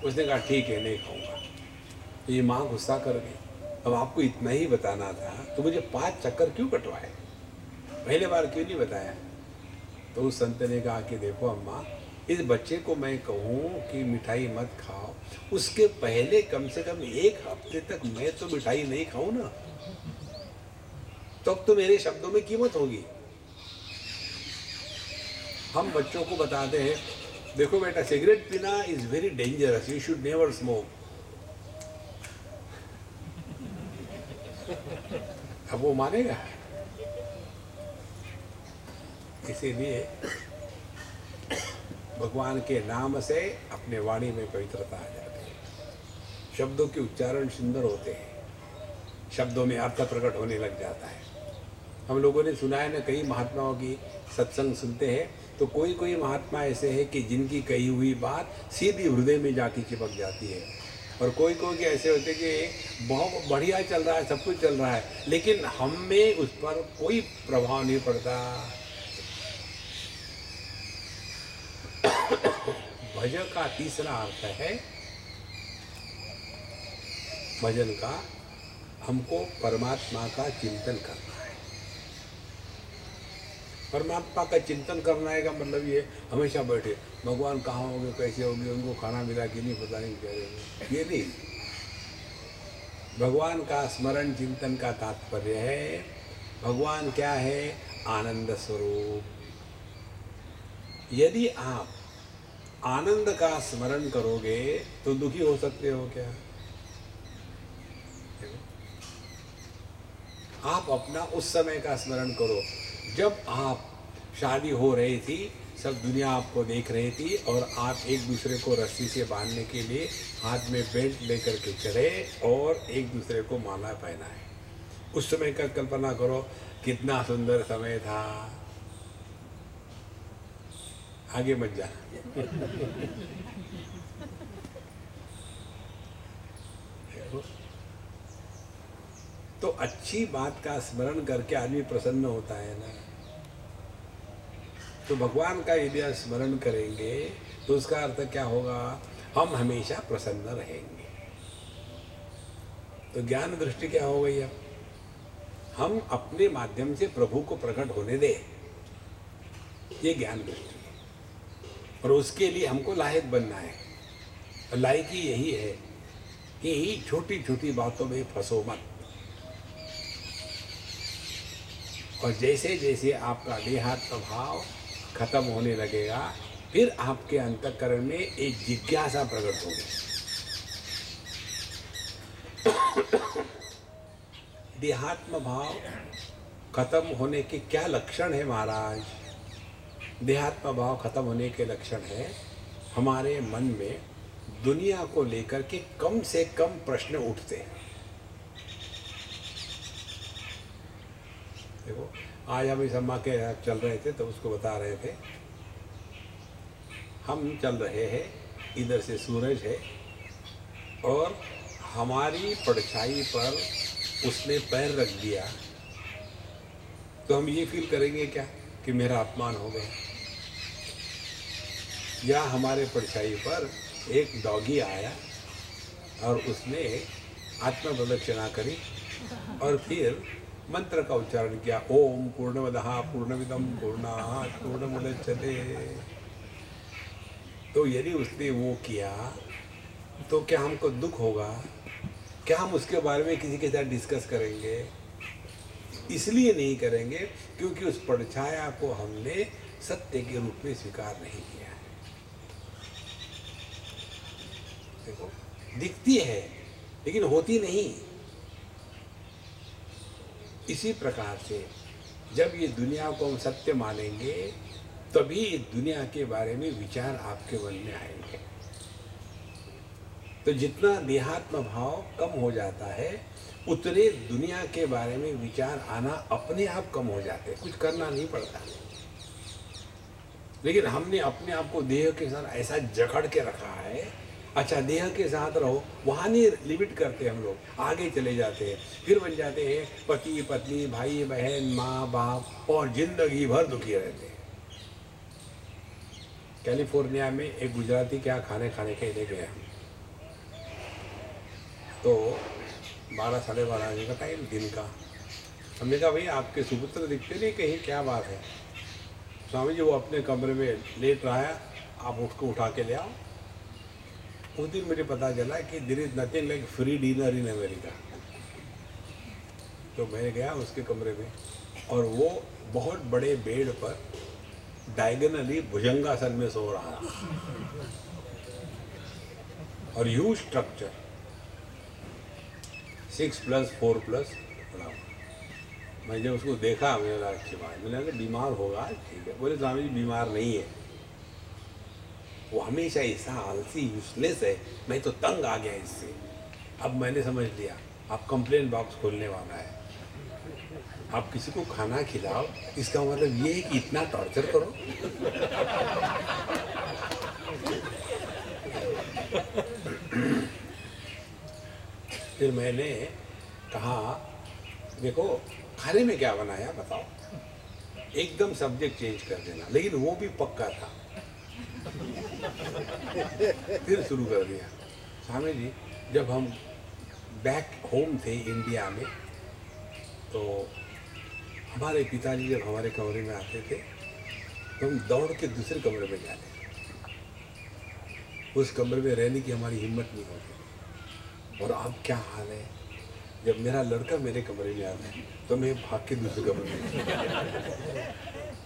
उसने कहा ठीक है, नहीं खाऊंगा। तो ये माँ गुस्सा कर गई, अब आपको इतना ही बताना था तो मुझे 5 चक्कर क्यों कटवाए, पहले बार क्यों नहीं बताया। तो उस संत ने कहा कि देखो अम्मा, इस बच्चे को मैं कहूँ कि मिठाई मत खाओ, उसके पहले कम से कम 1 हफ्ते तक मैं तो मिठाई नहीं खाऊं ना, तब तो मेरे शब्दों में कीमत होगी। हम बच्चों को बताते हैं देखो बेटा सिगरेट पीना is very dangerous, you should never smoke. अब वो मानेगा? इसीलिए भगवान के नाम से अपने वाणी में पवित्रता आ जाती है। शब्दों के उच्चारण सुंदर होते हैं, शब्दों में अर्थ प्रकट होने लग जाता है। हम लोगों ने सुना है ना, कई महात्माओं की सत्संग सुनते हैं तो कोई कोई महात्मा ऐसे हैं कि जिनकी कही हुई बात सीधी हृदय में जाके चिपक जाती है, और कोई कोई के ऐसे होते कि बहुत बढ़िया चल रहा है, सब कुछ चल रहा है, लेकिन हम में उस पर कोई प्रभाव नहीं पड़ता। भज का तीसरा अर्थ है भजन का, हमको परमात्मा का चिंतन करना है। परमात्मा का चिंतन करना है का मतलब ये हमेशा बैठे भगवान कहाँ होंगे, कैसे होंगे, उनको खाना मिला कि नहीं पता नहीं, क्या रहेंगे, ये नहीं। भगवान का स्मरण चिंतन का तात्पर्य है भगवान क्या है, आनंद स्वरूप। यदि आप आनंद का स्मरण करोगे तो दुखी हो सकते हो क्या? आप अपना उस समय का स्मरण करो जब आप शादी हो रही थी, सब दुनिया आपको देख रही थी और आप एक दूसरे को रस्सी से बांधने के लिए हाथ में बेल्ट लेकर के चले और एक दूसरे को माला पहनाए। उस समय का कल्पना करो, कितना सुंदर समय था। आगे मत जाना। तो अच्छी बात का स्मरण करके आदमी प्रसन्न होता है ना। तो भगवान का यदि स्मरण करेंगे तो उसका अर्थ क्या होगा, हम हमेशा प्रसन्न रहेंगे। तो ज्ञान दृष्टि क्या हो गई? अब हम अपने माध्यम से प्रभु को प्रकट होने दें, ये ज्ञान दृष्टि है। और उसके लिए हमको लायक बनना है। और लायकी यही है कि छोटी छोटी बातों में फंसो मत। और जैसे जैसे आपका देहात्म भाव खत्म होने लगेगा, फिर आपके अंतःकरण में एक जिज्ञासा प्रकट होगी। देहात्म भाव खत्म होने के क्या लक्षण है महाराज? देहात्म भाव खत्म होने के लक्षण है हमारे मन में दुनिया को लेकर के कम से कम प्रश्न उठते हैं। देखो, आज हम इस अम्मा के यहाँ चल रहे थे तो उसको बता रहे थे, हम चल रहे हैं, इधर से सूरज है और हमारी परछाई पर उसने पैर रख दिया, तो हम ये फील करेंगे क्या कि मेरा अपमान हो गया? या हमारे परछाई पर एक डॉगी आया और उसने आत्म प्रदक्षिणा करी और फिर मंत्र का उच्चारण किया, ओम पूर्णमदः पूर्णमिदं पूर्णात् पूर्णमुदच्यते। तो यदि उसने वो किया तो क्या हमको दुख होगा? क्या हम उसके बारे में किसी के साथ डिस्कस करेंगे? इसलिए नहीं करेंगे क्योंकि उस परछाया को हमने सत्य के रूप में स्वीकार नहीं किया है। देखो दिखती है लेकिन होती नहीं। इसी प्रकार से जब ये दुनिया को हम सत्य मानेंगे तभी दुनिया के बारे में विचार आपके मन में आएंगे। तो जितना देहात्म भाव कम हो जाता है उतने दुनिया के बारे में विचार आना अपने आप कम हो जाते, कुछ करना नहीं पड़ता। लेकिन हमने अपने आप को देह के साथ ऐसा जकड़ के रखा है। अच्छा देह के साथ रहो, वहाँ नहीं लिमिट करते हम लोग, आगे चले जाते हैं, फिर बन जाते हैं पति पत्नी भाई बहन माँ बाप और जिंदगी भर दुखी रहते हैं। कैलिफोर्निया में एक गुजराती क्या खाने के लिए गए हम, तो 12-12:30 बजे का टाइम दिन का। हमने कहा भाई आपके सुपुत्र दिखते नहीं कहीं, क्या बात है? स्वामी जी वो अपने कमरे में लेट रहा है, आप उसको उठा के ले आओ। उस दिन मुझे पता चला कि there is nothing like free dinner in America. तो मैं गया उसके कमरे में और वो बहुत बड़े बेड पर डायगोनली भुजंगासन में सो रहा था और ह्यूज स्ट्रक्चर 6+4+। मैं जब उसको देखा मैंने बोला अच्छी बात, मैंने कहा बीमार होगा, ठीक है। बोले स्वामी जी बीमार नहीं है, वो हमेशा ऐसा आलसी यूजलेस है, मैं तो तंग आ गया इससे। अब मैंने समझ लिया आप कंप्लेन बॉक्स खोलने वाला है, आप किसी को खाना खिलाओ, इसका मतलब ये है कि इतना टॉर्चर करो। फिर मैंने कहा देखो खाने में क्या बनाया बताओ, एकदम सब्जेक्ट चेंज कर देना, लेकिन वो भी पक्का था। फिर शुरू कर दिया, स्वामी जी जब हम बैक होम थे इंडिया में तो हमारे पिताजी जब हमारे कमरे में आते थे तो हम दौड़ के दूसरे कमरे में जाते, उस कमरे में रहने की हमारी हिम्मत नहीं होती। और अब क्या हाल है, जब मेरा लड़का मेरे कमरे में आता है तो मैं भाग के दूसरे कमरे में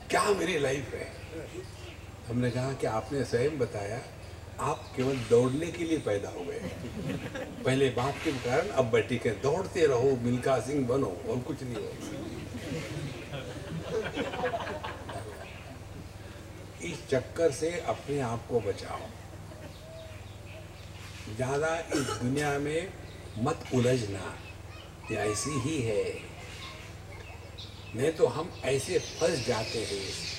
क्या मेरी लाइफ है। हमने कहा कि आपने स्वयं बताया आप केवल दौड़ने के लिए पैदा हुए, पहले बाप के कारण अब बेटी के दौड़ते रहो, मिल्खा सिंह बनो और कुछ नहीं हो। इस चक्कर से अपने आप को बचाओ, ज्यादा इस दुनिया में मत उलझना, ये ऐसी ही है, नहीं तो हम ऐसे फंस जाते हैं।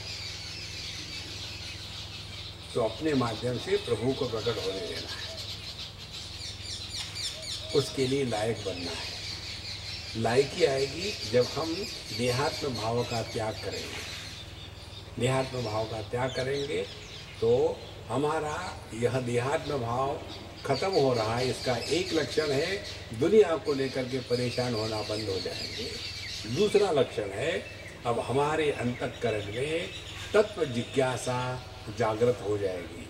तो अपने माध्यम से प्रभु को प्रकट होने देना है, उसके लिए लायक बनना है। लायकी आएगी जब हम देहात्म भाव का त्याग करेंगे। देहात्म भाव का त्याग करेंगे तो हमारा यह देहात्म भाव खत्म हो रहा है, इसका एक लक्षण है दुनिया को लेकर के परेशान होना बंद हो जाएंगे। दूसरा लक्षण है अब हमारे अंतःकरण में तत्व जिज्ञासा जागृत हो जाएगी।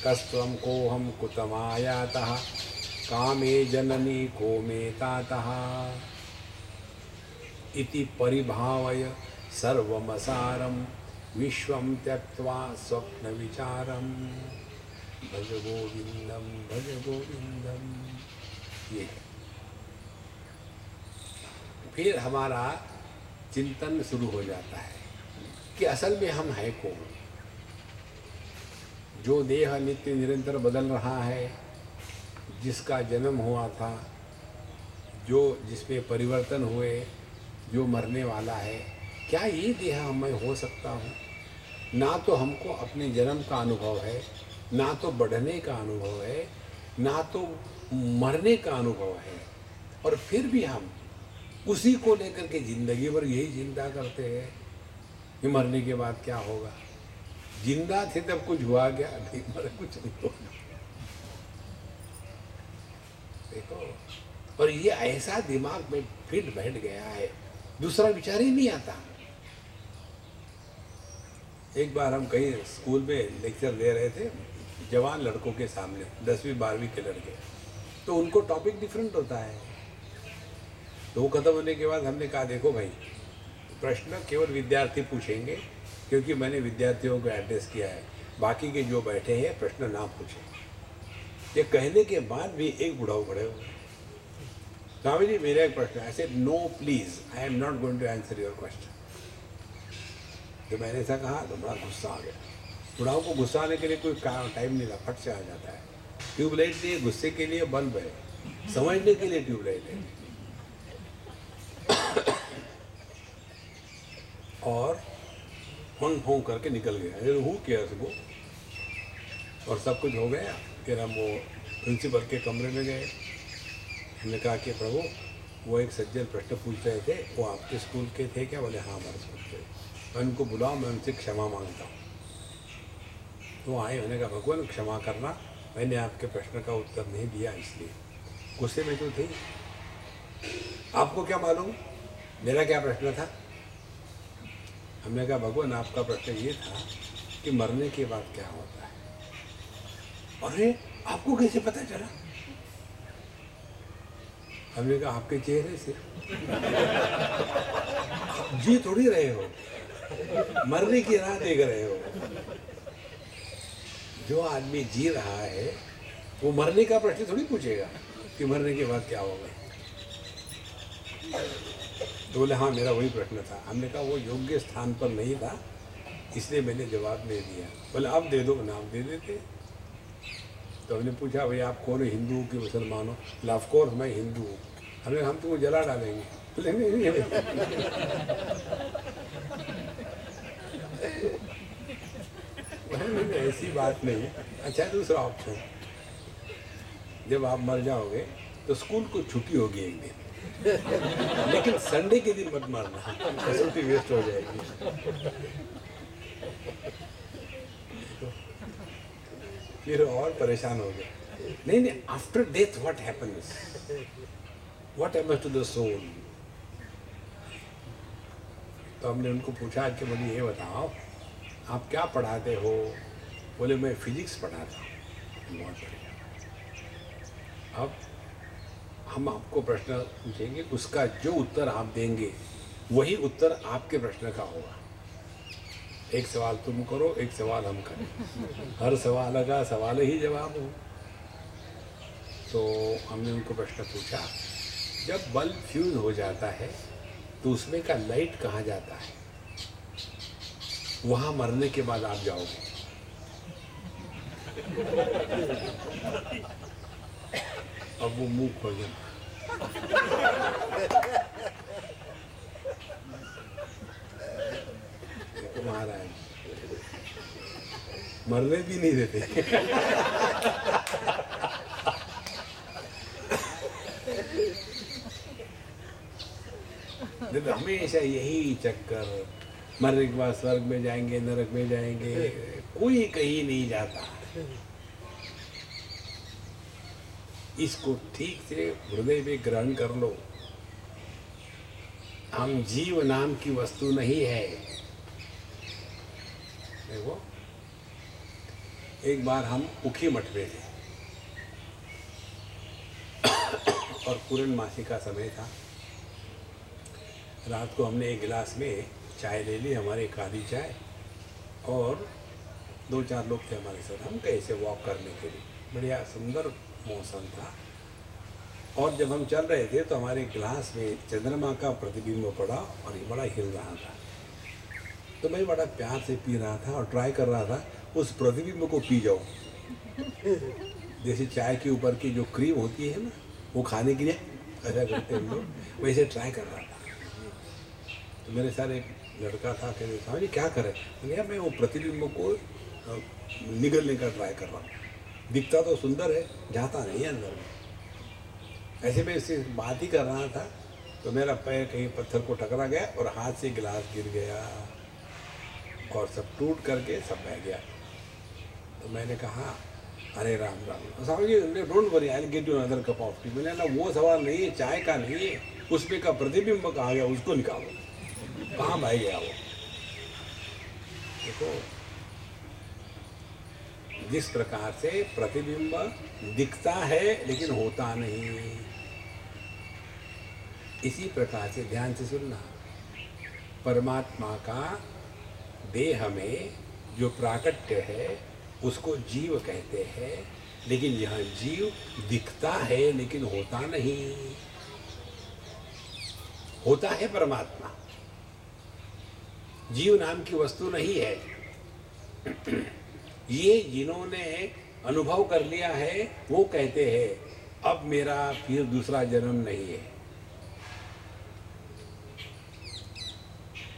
कस्त्वं कोहम कुतमायातः कामे जननी को मे तातः इति परिभावय सर्वमसारं विश्वं त्यक्त्वा स्वप्न विचारम भज गोविंदम भज गोविंदम। ये फिर हमारा चिंतन शुरू हो जाता है कि असल में हम है कौन। जो देह नित्य निरंतर बदल रहा है, जिसका जन्म हुआ था, जो जिसमें परिवर्तन हुए, जो मरने वाला है, क्या ये देह मैं हो सकता हूँ? ना तो हमको अपने जन्म का अनुभव है, ना तो बढ़ने का अनुभव है, ना तो मरने का अनुभव है, और फिर भी हम उसी को लेकर के जिंदगी भर यही चिंता करते हैं कि मरने के बाद क्या होगा। जिंदा थे तब कुछ हुआ क्या? नहीं, मरे कुछ नहीं होगा। देखो, और ये ऐसा दिमाग में फिट बैठ गया है, दूसरा विचार ही नहीं आता। एक बार हम कहीं स्कूल में लेक्चर दे रहे थे जवान लड़कों के सामने, 10वीं 12वीं के लड़के, तो उनको टॉपिक डिफरेंट होता है। तो वो खत्म होने के बाद हमने कहा देखो भाई, प्रश्न केवल विद्यार्थी पूछेंगे, क्योंकि मैंने विद्यार्थियों को एड्रेस किया है, बाकी के जो बैठे हैं प्रश्न ना पूछें। ये कहने के बाद भी एक बुढ़ाऊ खड़े हो गए। स्वामी जी मेरा एक प्रश्न है। I said no please, I am not going to answer your question. तो मैंने ऐसा कहा तो बड़ा गुस्सा आ गया। बुढ़ाओं को गुस्सा आने के लिए कोई टाइम नहीं लगा, फट से आ जाता है। ट्यूबलाइट नहीं है, गुस्से के लिए बल्ब है, समझने के लिए ट्यूबलाइट है। और फोन फोन करके निकल गया। अरे हूँ क्या वो, और सब कुछ हो गया। फिर हम वो प्रिंसिपल के कमरे में गए। हमने कहा कि प्रभु वो एक सज्जन प्रश्न पूछ रहे थे, वो आपके स्कूल के थे क्या? बोले हाँ हमारे स्कूल के। मैं उनको बुलाऊँ, मैं उनसे क्षमा मांगता हूँ। तो आए, मैंने कहा भगवान क्षमा करना, मैंने आपके प्रश्न का उत्तर नहीं दिया इसलिए। गुस्से में तो थे। आपको क्या मालूम मेरा क्या प्रश्न था? हमने कहा भगवान आपका प्रश्न ये था कि मरने के बाद क्या होता है। अरे आपको कैसे पता चला? हमने कहा आपके चेहरे से। आप जी थोड़ी रहे हो, मरने की राह देख रहे हो। जो आदमी जी रहा है वो मरने का प्रश्न थोड़ी पूछेगा कि मरने के बाद क्या होगा। तो बोले हाँ मेरा वही प्रश्न था। हमने कहा वो योग्य स्थान पर नहीं था इसलिए मैंने जवाब नहीं दिया। बोले आप दे दो, नाम दे देते। तो हमने पूछा भाई आप कौन हो, हिंदू हो कि मुसलमान हो? बोले ऑफ कोर्स मैं हिंदू हूँ। हमने हम तुमको जला डालेंगे। बोले नहीं। ऐसी बात नहीं है। अच्छा दूसरा ऑप्शन, जब आप मर जाओगे तो स्कूल को छुट्टी होगी एक दिन, लेकिन संडे के दिन मत मारना, छुट्टी वेस्ट हो जाएगी। फिर और परेशान हो गए। नहीं, after death what happens, what happens to the soul. तो हमने उनको पूछा कि बोले ये बताओ आप क्या पढ़ाते हो? बोले मैं फिजिक्स पढ़ाता हूँ। बहुत बढ़िया। अब हम आपको प्रश्न पूछेंगे, उसका जो उत्तर आप देंगे वही उत्तर आपके प्रश्न का होगा। एक सवाल तुम करो, एक सवाल हम करें, हर सवाल का सवाल ही जवाब हो। तो हमने उनको प्रश्न पूछा, जब बल्ब फ्यूज हो जाता है तो उसमें का लाइट कहाँ जाता है? वहाँ मरने के बाद आप जाओगे। अब वो मुंह खोल गया। महाराज मरने भी नहीं देते। हमेशा यही चक्कर, मरने के बाद स्वर्ग में जाएंगे, नरक में जाएंगे, कोई कहीं नहीं जाता। इसको ठीक से हृदय में ग्रहण कर लो। हम जीव नाम की वस्तु नहीं है। देखो एक बार हम उखी मठ में थे और पूर्णमासी का समय था। रात को हमने एक गिलास में चाय ले ली, हमारी काली चाय, और 2-4 लोग थे हमारे साथ। हम कैसे वॉक करने के लिए, बढ़िया सुंदर मौसम था। और जब हम चल रहे थे तो हमारे गिलास में चंद्रमा का प्रतिबिंब पड़ा और ये बड़ा हिल रहा था। तो मैं बड़ा प्यार से पी रहा था और ट्राई कर रहा था उस प्रतिबिंब को पी जाऊँ। जैसे चाय के ऊपर की जो क्रीम होती है ना, वो खाने के लिए ऐसा करते हैं लोग, वैसे ट्राई कर रहा था। तो मेरे साथ एक लड़का था, कहते स्वामी जी क्या करें? भैया मैं वो प्रतिबिंब को निगलने का ट्राई कर रहा हूँ। दिखता तो सुंदर है, जाता नहीं है अंदर में। ऐसे में इससे बात ही कर रहा था तो मेरा पैर कहीं पत्थर को टकरा गया और हाथ से गिलास गिर गया और सब टूट करके सब बह गया। तो मैंने कहा अरे Ram Ram. Swami ji don't worry, I will get you another cup of tea. मैंने ना वो सवाल नहीं है, चाय का नहीं है, उसमें का प्रतिबिंब कहाँ गया उसको निकालो, कहाँ बह गया वो। देखो जिस प्रकार से प्रतिबिंब दिखता है लेकिन होता नहीं, इसी प्रकार से ध्यान से सुनना, परमात्मा का देह में जो प्राकट्य है उसको जीव कहते हैं, लेकिन यह जीव दिखता है लेकिन होता नहीं, होता है परमात्मा, जीव नाम की वस्तु नहीं है। ये जिन्होंने अनुभव कर लिया है वो कहते हैं अब मेरा फिर दूसरा जन्म नहीं है,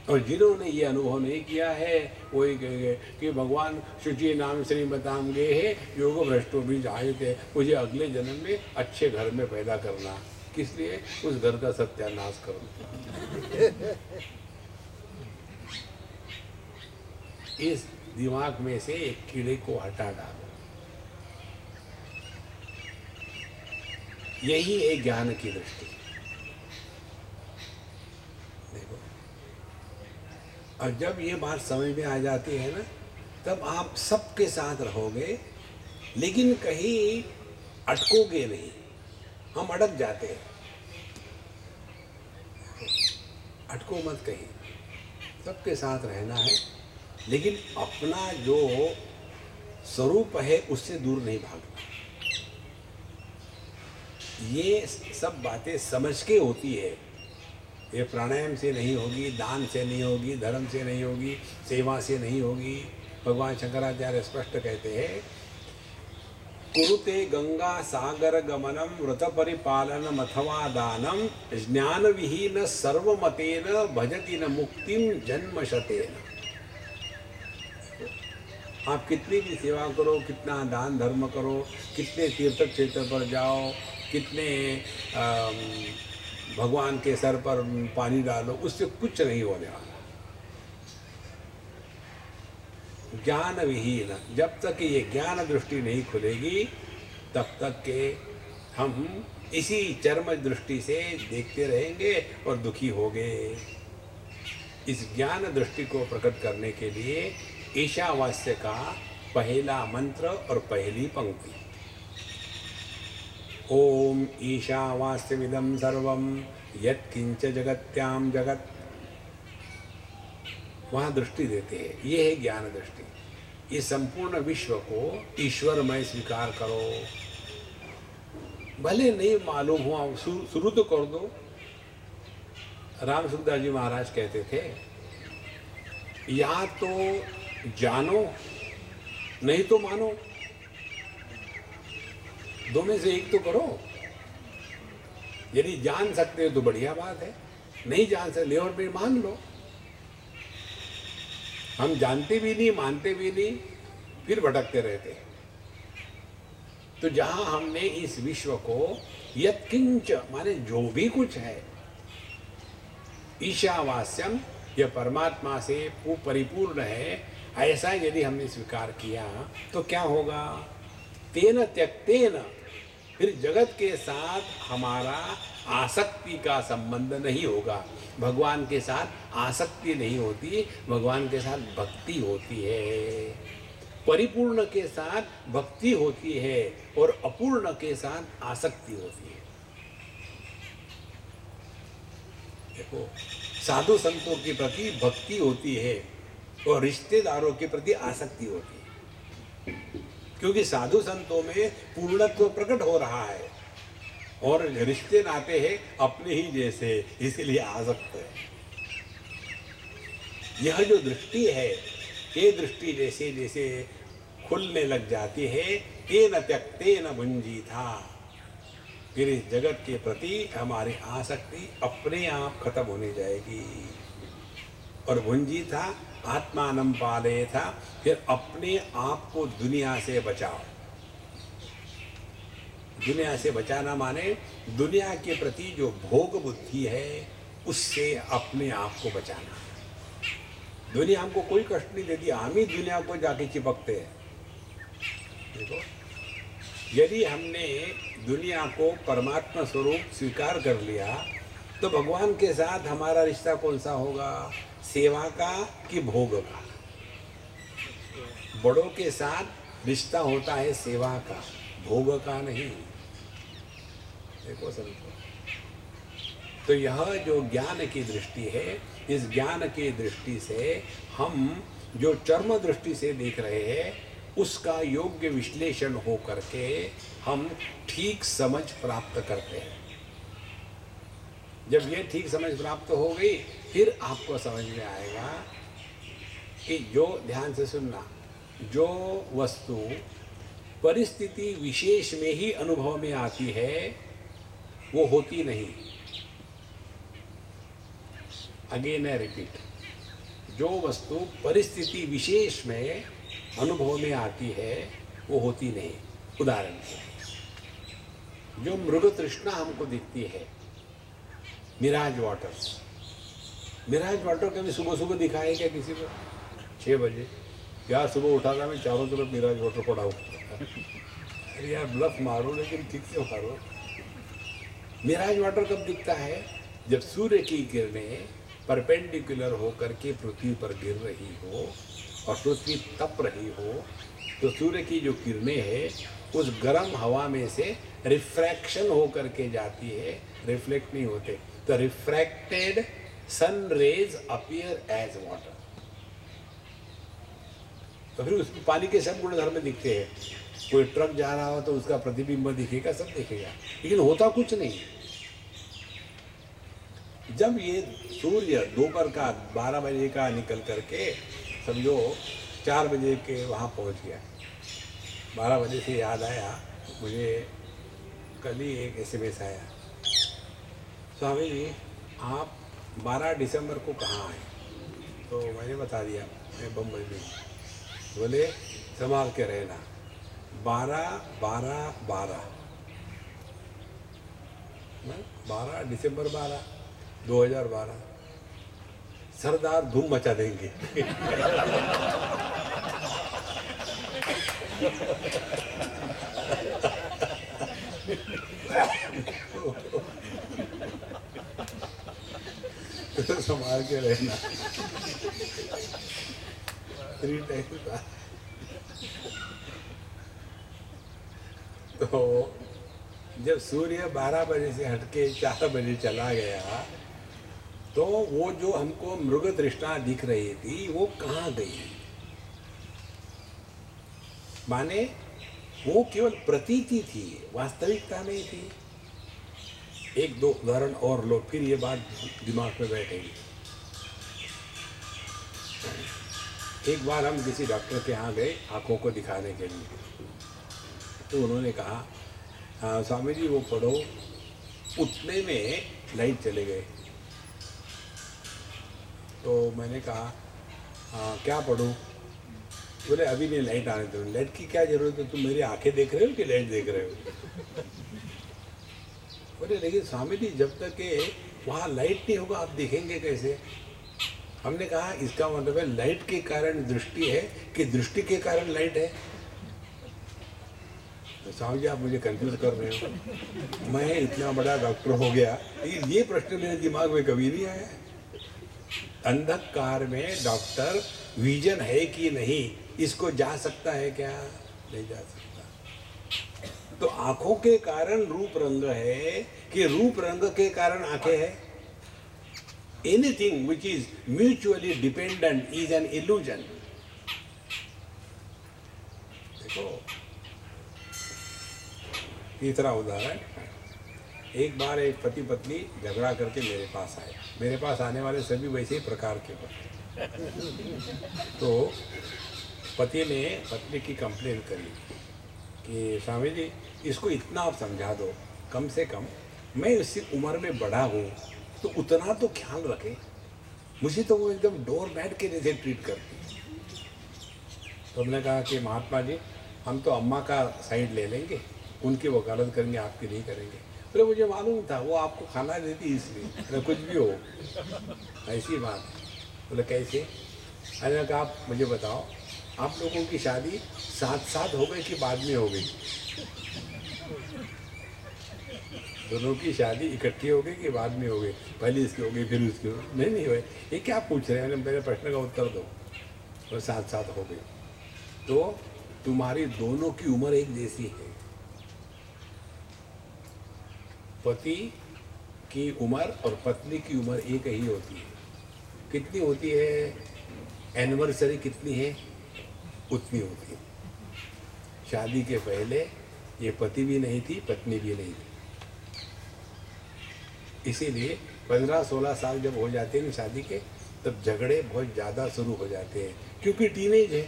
और जिन्होंने ये अनुभव नहीं किया है वो ही कहेंगे कि भगवान शुचि नाम श्री बताम गे है योग भ्रष्टो भी जायते, मुझे अगले जन्म में अच्छे घर में पैदा करना, किस लिए? उस घर का सत्यानाश करूं। इस दिमाग में से एक कीड़े को हटा डालो। यही है ज्ञान की दृष्टि। देखो, और जब ये बात समझ में आ जाती है ना, तब आप सबके साथ रहोगे लेकिन कहीं अटकोगे नहीं। हम अटक जाते हैं, अटको मत कहीं, सबके साथ रहना है, लेकिन अपना जो स्वरूप है उससे दूर नहीं भागना। ये सब बातें समझ के होती है, ये प्राणायाम से नहीं होगी, दान से नहीं होगी, धर्म से नहीं होगी, सेवा से नहीं होगी। भगवान शंकराचार्य स्पष्ट कहते हैं, कुरुते गंगा सागर गमनम व्रत परिपालनम अथवा दानम ज्ञान विहीन सर्वमतेन भजति न मुक्तिम जन्म शतेन। आप कितनी भी सेवा करो, कितना दान धर्म करो, कितने तीर्थ क्षेत्र पर जाओ, कितने भगवान के सर पर पानी डालो, उससे कुछ नहीं होने वाला। ज्ञान विहीन, जब तक ये ज्ञान दृष्टि नहीं खुलेगी तब तक के हम इसी चर्म दृष्टि से देखते रहेंगे और दुखी होंगे। इस ज्ञान दृष्टि को प्रकट करने के लिए ईशावास्य का पहला मंत्र और पहली पंक्ति, ओम ईशावास्यमिदं सर्वं यत्किंच जगत्याम जगत, वहाँ दृष्टि देते हैं। ये है ज्ञान दृष्टि। ये संपूर्ण विश्व को ईश्वरमय स्वीकार करो, भले नहीं मालूम हुआ शुरू तो कर दो। राम सुखदास जी महाराज कहते थे, या तो जानो नहीं तो मानो, दो में से एक तो करो। यदि जान सकते हो तो बढ़िया बात है, नहीं जान सकते और भी मान लो। हम जानते भी नहीं, मानते भी नहीं, फिर भटकते रहते। तो जहां हमने इस विश्व को यत्किंच माने जो भी कुछ है, ईशावास्यम, यह परमात्मा से परिपूर्ण है, ऐसा यदि हमने स्वीकार किया तो क्या होगा? तेन त्यक्तेन, फिर जगत के साथ हमारा आसक्ति का संबंध नहीं होगा। भगवान के साथ आसक्ति नहीं होती, भगवान के साथ भक्ति होती है। परिपूर्ण के साथ भक्ति होती है और अपूर्ण के साथ आसक्ति होती है। देखो, साधु संतों के प्रति भक्ति होती है और रिश्तेदारों के प्रति आसक्ति होती है, क्योंकि साधु संतों में पूर्णत्व प्रकट हो रहा है और रिश्ते नाते हैं अपने ही जैसे, इसलिए आसक्त है। यह जो दृष्टि है, ये दृष्टि जैसे जैसे खुलने लग जाती है, तेन त्यक्तेन भुंजीथा, फिर इस जगत के प्रति हमारी आसक्ति अपने आप खत्म होने जाएगी। और भुंजीथा आत्मानं पालयेथा, फिर अपने आप को दुनिया से बचाओ। दुनिया से बचाना माने दुनिया के प्रति जो भोग बुद्धि है उससे अपने आप को बचाना। दुनिया हमको कोई कष्ट नहीं देती, हम ही दुनिया को जाके चिपकते हैं। देखो, यदि हमने दुनिया को परमात्मा स्वरूप स्वीकार कर लिया तो भगवान के साथ हमारा रिश्ता कौन सा होगा? सेवा का कि भोग का? बड़ों के साथ रिश्ता होता है सेवा का, भोग का नहीं। देखो समझो, तो यह जो ज्ञान की दृष्टि है, इस ज्ञान की दृष्टि से हम जो चर्म दृष्टि से देख रहे हैं उसका योग्य विश्लेषण हो करके हम ठीक समझ प्राप्त करते हैं। जब ये ठीक समझ प्राप्त हो गई, फिर आपको समझ में आएगा कि जो, ध्यान से सुनना, जो वस्तु परिस्थिति विशेष में ही अनुभव में आती है वो होती नहीं। अगेन आई रिपीट, जो वस्तु परिस्थिति विशेष में अनुभव में आती है वो होती नहीं। उदाहरण के, जो मृग तृष्णा हमको दिखती है, मिराज वाटर, मिराज वाटर कभी सुबह सुबह दिखाए क्या किसी को? 6 बजे यार सुबह उठा था मैं, चारों तरफ मिराज वाटर पड़ा हुआ। अरे यार ब्लफ मारो, लेकिन ठीक से मारो। मिराज वाटर कब दिखता है? जब सूर्य की किरणें परपेंडिकुलर होकर के पृथ्वी पर गिर रही हो और पृथ्वी तप रही हो, तो सूर्य की जो किरणें हैं उस गर्म हवा में से रिफ्रैक्शन होकर के जाती है, रिफ्लेक्ट नहीं होते। तो refracted sun rays appear as water. तो फिर उसमें पानी के सब गुण धर्म दिखते हैं। कोई ट्रक जा रहा हो तो उसका प्रतिबिंब दिखेगा, सब दिखेगा, लेकिन होता कुछ नहीं। जब ये सूर्य दोपहर का 12 बजे का निकल करके समझो 4 बजे के वहाँ पहुँच गया, 12 बजे से याद आया मुझे, कल ही एक SMS आया, स्वामी जी आप 12 दिसंबर को कहाँ आए? तो मैंने बता दिया मैं बम्बई में। बोले संभाल के रहना, 12 दिसंबर 2012 सरदार धूम मचा देंगे। तो संभाल के रहना। 3 टाइम का। तो जब सूर्य 12 बजे से हटके 4 बजे चला गया, तो वो जो हमको मृग तृष्णा दिख रही थी वो कहाँ गई? माने वो केवल प्रतीति थी, वास्तविकता नहीं थी। 1-2 उदाहरण और लो, फिर ये बात दिमाग में बैठेगी। एक बार हम किसी डॉक्टर के यहाँ गए आँखों को दिखाने के लिए, तो उन्होंने कहा स्वामी जी वो पढ़ो, उतने में लाइट चले गए। तो मैंने कहा क्या पढ़ूं? बोले अभी नहीं, लाइट आने दो। लाइट की क्या जरूरत है? तुम मेरी आंखें देख रहे हो कि लाइट देख रहे हो? बोले लेकिन स्वामी जी जब तक के वहाँ लाइट नहीं होगा आप देखेंगे कैसे? हमने कहा इसका मतलब है लाइट के कारण दृष्टि है कि दृष्टि के कारण लाइट है? तो स्वामी जी आप मुझे कंफ्यूज कर रहे हो। मैं इतना बड़ा डॉक्टर हो गया, लेकिन ये प्रश्न मेरे दिमाग में कभी नहीं आया। अंधकार में डॉक्टर विजन है कि नहीं इसको जा सकता है क्या? नहीं जा सकता। तो आंखों के कारण रूप रंग है कि रूप रंग के कारण आंखें है? Anything which is mutually dependent is an illusion. देखो तीसरा उदाहरण, एक बार एक पति पत्नी झगड़ा करके मेरे पास आए। मेरे पास आने वाले सभी वैसे ही प्रकार के होते। तो पति ने पत्नी की कंप्लेन करी कि स्वामी जी इसको इतना आप समझा दो, कम से कम मैं इससे उम्र में बड़ा हूँ तो उतना तो ख्याल रखे, मुझे तो वो एकदम डोर मैट के जैसे ट्रीट करती। तो हमने कहा कि महात्मा जी हम तो अम्मा का साइड ले लेंगे, उनकी वकालत करेंगे, आपकी नहीं करेंगे। बोले मुझे मालूम था वो आपको खाना देती इसलिए, कुछ भी हो ऐसी बात है। बोले कैसे? मैंने कहा आप मुझे बताओ आप लोगों की शादी साथ साथ हो गई कि बाद में हो गई? दोनों की शादी इकट्ठी हो गई कि बाद में हो गई? पहले इसकी हो गई फिर उसकी हो गई? नहीं भाई ये क्या पूछ रहे हैं, मेरे प्रश्न का उत्तर दो। और साथ साथ हो गई तो तुम्हारी दोनों की उम्र एक जैसी है। पति की उम्र और पत्नी की उम्र एक ही होती है। कितनी होती है? एनिवर्सरी कितनी है? उतनी होती है। शादी के पहले ये पति भी नहीं थी, पत्नी भी नहीं थी। इसीलिए 15-16 साल जब हो जाते हैं ना शादी के, तब झगड़े बहुत ज़्यादा शुरू हो जाते हैं, क्योंकि टीनेज है।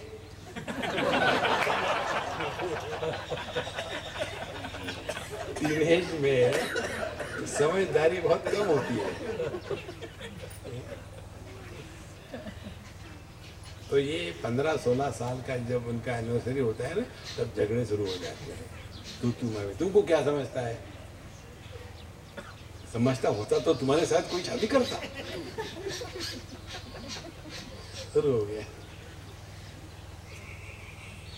टीनेज में समझदारी बहुत कम होती है। तो ये 15-16 साल का जब उनका एनिवर्सरी होता है ना, तब झगड़े शुरू हो जाते हैं। तू मैं, तुमको क्या समझता है? समझता होता तो तुम्हारे साथ कोई शादी करता। शुरू हो गया।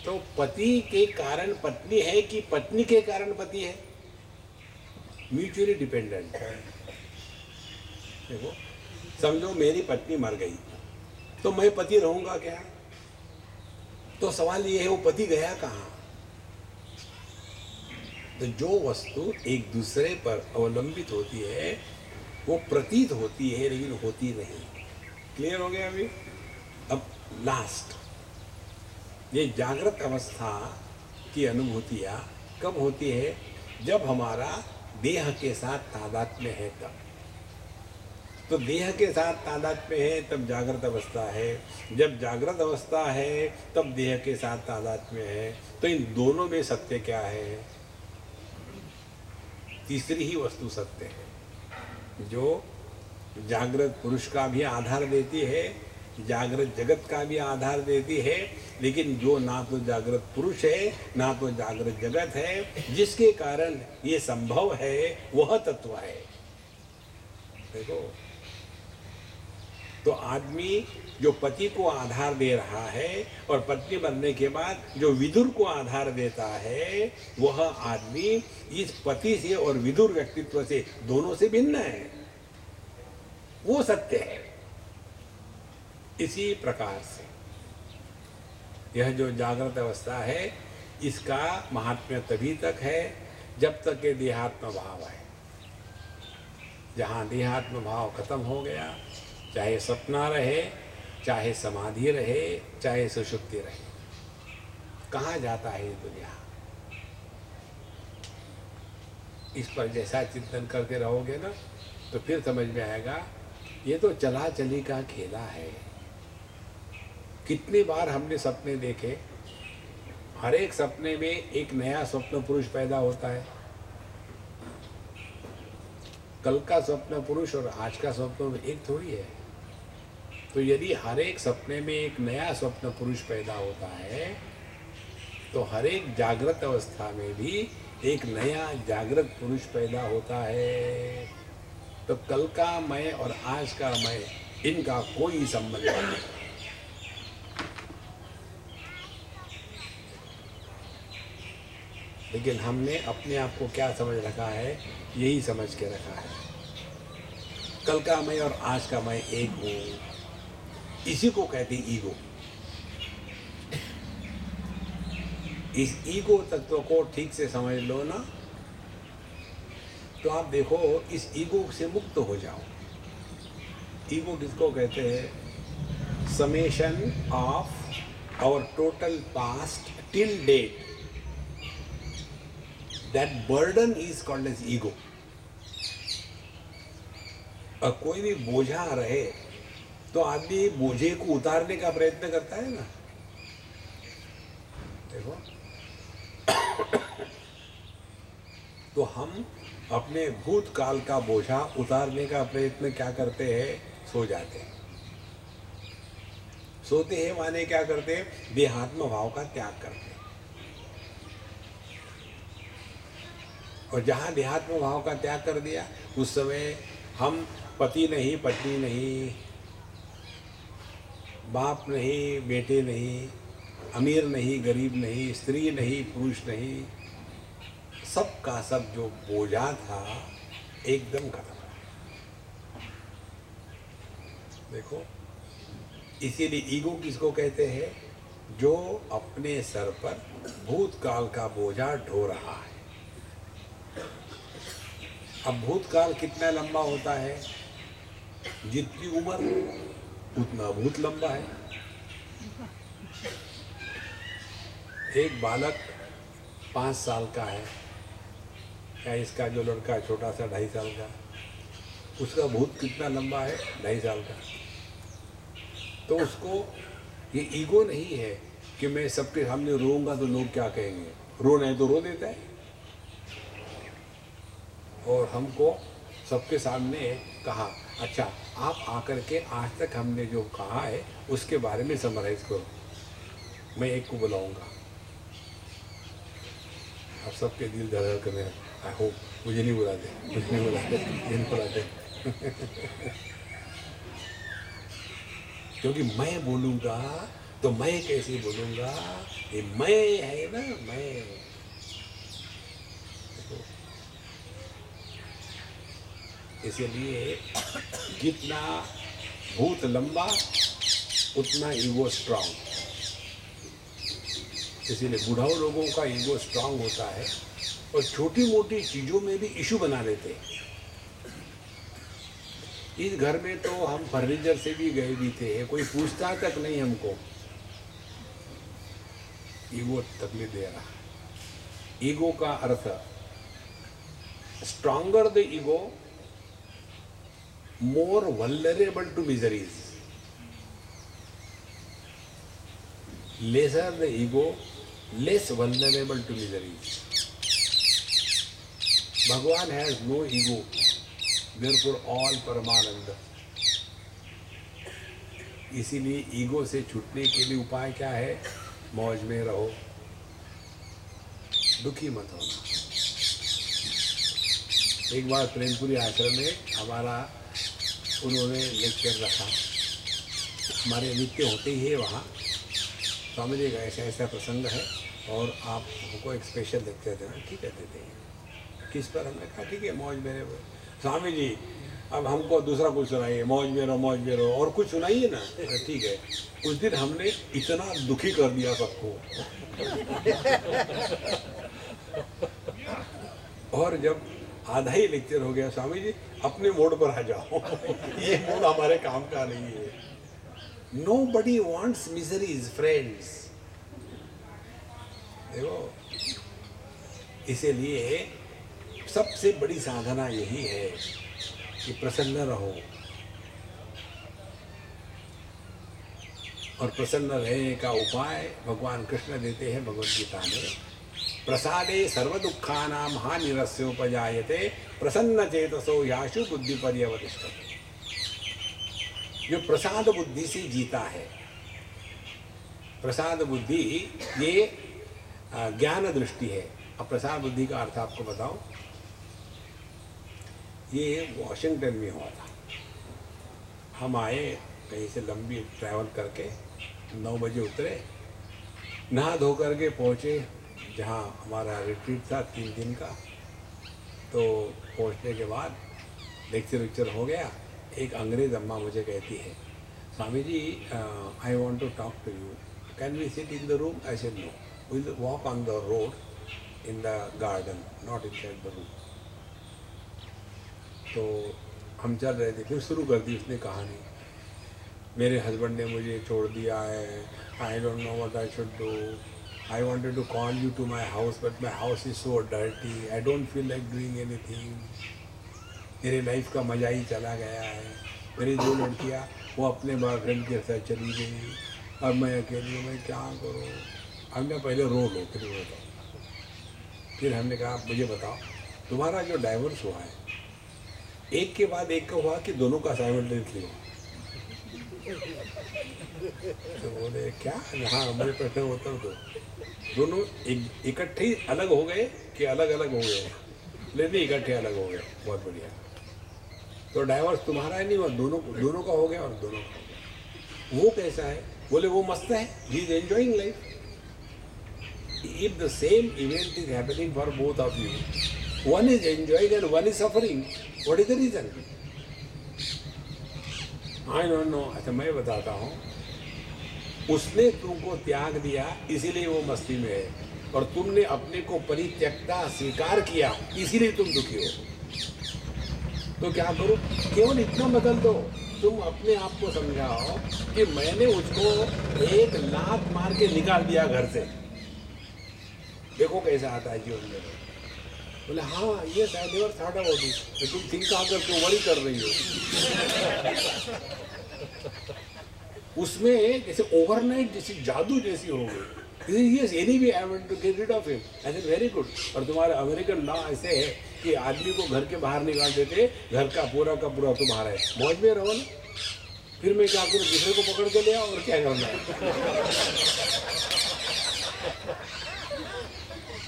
तो पति के कारण पत्नी है कि पत्नी के कारण पति है? म्यूचुअली डिपेंडेंट है। देखो, समझो मेरी पत्नी मर गई तो मैं पति रहूंगा क्या? तो सवाल ये है, वो पति गया कहाँ? तो जो वस्तु एक दूसरे पर अवलंबित होती है वो प्रतीत होती है लेकिन होती नहीं। क्लियर हो गया अभी? अब लास्ट, ये जागृत अवस्था की अनुभूतियाँ कब होती है? जब हमारा देह के साथ तादात्म्य है तब। तो देह के साथ तादात्म्य है तब जागृत अवस्था है, जब जागृत अवस्था है तब देह के साथ तादात्म्य है। तो इन दोनों में सत्य क्या है? तीसरी ही वस्तु सत्य है, जो जागृत पुरुष का भी आधार देती है, जागृत जगत का भी आधार देती है, लेकिन जो ना तो जागृत पुरुष है ना तो जागृत जगत है, जिसके कारण ये संभव है वह तत्व है। देखो, तो आदमी जो पति को आधार दे रहा है और पत्नी बनने के बाद जो विदुर को आधार देता है, वह आदमी इस पति से और विदुर व्यक्तित्व से दोनों से भिन्न है। वो सत्य है। इसी प्रकार से यह जो जागृत अवस्था है, इसका महात्म्य तभी तक है जब तक ये देहात्म भाव है। जहाँ देहात्म भाव खत्म हो गया, चाहे सपना रहे, चाहे समाधि रहे, चाहे सुषुप्ति रहे, कहाँ जाता है ये दुनिया? इस पर जैसा चिंतन करते रहोगे ना, तो फिर समझ में आएगा ये तो चला चली का खेला है। कितनी बार हमने सपने देखे, हर एक सपने में एक नया स्वप्न पुरुष पैदा होता है। कल का स्वप्न पुरुष और आज का स्वप्न एक थोड़ी है। तो यदि हर एक सपने में एक नया स्वप्न पुरुष पैदा होता है, तो हर एक जागृत अवस्था में भी एक नया जागृत पुरुष पैदा होता है। तो कल का मैं और आज का मैं, इनका कोई संबंध नहीं। लेकिन हमने अपने आप को क्या समझ रखा है? यही समझ के रखा है, कल का मैं और आज का मैं एक हूँ। इसी को कहते ईगो। इस ईगो तत्व को ठीक से समझ लो ना, तो आप देखो इस ईगो से मुक्त हो जाओ। ईगो किसको कहते हैं? Summation of our total past till date, that burden is called as ego. और कोई भी बोझा रहे तो आदमी बोझे को उतारने का प्रयत्न करता है ना। देखो, तो हम अपने भूतकाल का बोझा उतारने का प्रयत्न क्या करते हैं? सो जाते हैं। सोते हैं माने क्या करते हैं? देहात्म भाव का त्याग करते हैं। और जहाँ देहात्म भाव का त्याग कर दिया, उस समय हम पति नहीं, पत्नी नहीं, बाप नहीं, बेटे नहीं, अमीर नहीं, गरीब नहीं, स्त्री नहीं, पुरुष नहीं, सब का सब जो बोझा था एकदम खत्म। देखो, इसीलिए ईगो किसको कहते हैं? जो अपने सर पर भूतकाल का बोझा ढो रहा है। अब भूतकाल कितना लंबा होता है? जितनी उम्र उतना भूत लंबा है। एक बालक 5 साल का है, या इसका जो लड़का है छोटा सा 2.5 साल का, उसका भूत कितना लंबा है, 2.5 साल का। तो उसको ये ईगो नहीं है कि मैं सबके सामने रोऊंगा तो लोग क्या कहेंगे, रोना है तो रो देता है। और हमको सबके सामने कहा, अच्छा आप आकर के आज तक हमने जो कहा है उसके बारे में समराइज करो, मैं एक को बुलाऊंगा। अब सबके दिल धड़धड़ करने, आई होप मुझे नहीं बुलाते, मुझे नहीं बुलाते, मुझे नहीं बुलाते। क्योंकि मैं बोलूँगा तो मैं कैसे बोलूँगा, ये मैं है ना, मैं। इसलिए जितना भूत लंबा उतना ईगो स्ट्रांग। इसीलिए बुढ़ाओ लोगों का ईगो स्ट्रांग होता है और छोटी मोटी चीज़ों में भी इशू बना लेते हैं। इस घर में तो हम फर्नीचर से भी गए भी थे, कोई पूछता तक नहीं हमको, ईगो तकलीफ दे रहा। ईगो का अर्थ, stronger the ego more vulnerable to miseries. Lesser the ego, less vulnerable to miseries. Bhagwan has no ego, therefore all Paramananda. इसीलिए ईगो से छूटने के लिए उपाय क्या है, मौज में रहो, दुखी मत होना। एक बार प्रेमपुरी आश्रम में हमारा उन्होंने लेक्चर रखा, हमारे नित्य होते ही है वहाँ, स्वामी जी का ऐसा ऐसा प्रसंग है और आप हमको एक स्पेशल लेक्चर देना। ठीक है देते हैं। किस पर? हमने कहा ठीक है मौज में रहो। स्वामी जी अब हमको दूसरा कुछ सुनाइए, मौज में रहो, मौज में रहो, और कुछ सुनाइए ना। ठीक है। उस दिन हमने इतना दुखी कर दिया सबको। और जब आधा ही लेक्चर हो गया, स्वामी जी अपने मोड पर आ जाओ, ये मोड हमारे काम का नहीं है। Nobody wants miseries, friends। देखो, इसीलिए सबसे बड़ी साधना यही है कि प्रसन्न रहो, और प्रसन्न रहने का उपाय भगवान कृष्ण देते हैं भगवद गीता में। प्रसादे सर्व दुखानां हानिरस्योपजायते प्रसन्न चेतसो याशु बुद्धि पर्यवतिष्ठते। जो प्रसाद बुद्धि से जीता है, प्रसाद बुद्धि ये ज्ञान दृष्टि है। अब प्रसाद बुद्धि का अर्थ आपको बताऊं, ये वॉशिंगटन में हुआ था। हम आए कहीं से लंबी ट्रैवल करके, 9 बजे उतरे, नहा धो करके पहुँचे जहाँ हमारा रिट्रीट था 3 दिन का। तो पहुँचने के बाद लेक्चर हो गया। एक अंग्रेज़ अम्मा मुझे कहती है, Swami ji I want to talk to you, can we sit in the room? I said no, we will walk on the road in the garden, not inside the room. तो हम चल रहे थे, फिर शुरू कर दी उसने कहानी। मेरे हस्बैंड ने मुझे छोड़ दिया है, आई don't know what I should do, I wanted to call you to my house, but my house is so dirty. I don't feel like doing anything. मेरे लाइफ का मज़ा ही चला गया है। मेरी 2 लड़कियाँ वो अपने बॉयफ्रेंड के साथ चली गई, अब मैं अकेली हूँ, मैं क्या करूँ? हमने पहले रो लो, फिर बताओ। फिर हमने कहा मुझे बताओ, तुम्हारा जो डाइवोर्स हुआ है, एक के बाद एक का हुआ कि दोनों का साइमल्टेनियसली हुआ? तो बोले क्या? हाँ, मेरे प्रश्न उत्तर दो। दोनों इकट्ठे ही अलग हो गए कि अलग अलग हो गए? लेकिन इकट्ठे अलग हो गए। बहुत बढ़िया। तो डाइवोर्स तुम्हारा ही नहीं हुआ, दोनों का हो गया, और दोनों का हो गया। वो कैसा है? बोले वो मस्त है, he is enjoying life. If the same event is happening for both of you, one is enjoying and one is suffering, what is the reason? I don't know. अच्छा मैं बताता हूँ, उसने तुमको त्याग दिया इसीलिए वो मस्ती में है, और तुमने अपने को परित्यक्ता स्वीकार किया इसीलिए तुम दुखी हो। तो क्या करो? केवल इतना बदल दो, तुम अपने आप को समझाओ कि मैंने उसको एक लात मार के निकाल दिया घर से, देखो कैसा आता है जीवन में। बोले हाँ ये I never thought about it, तुम थिंक कहाँ करते हो, वरी कर रही हो। उसमें जैसे ओवरनाइट जैसी जादू जैसी हो गई। Yes anyway I want to get rid of him. I said very good. और तुम्हारे अमेरिकन लॉ ऐसे है कि आदमी को घर के बाहर निकाल देते, घर का पूरा तुम्हारा है, मौज में रहो ना। फिर मैं क्या करूँ, दूसरे को पकड़ के ले आओ और क्या करना है।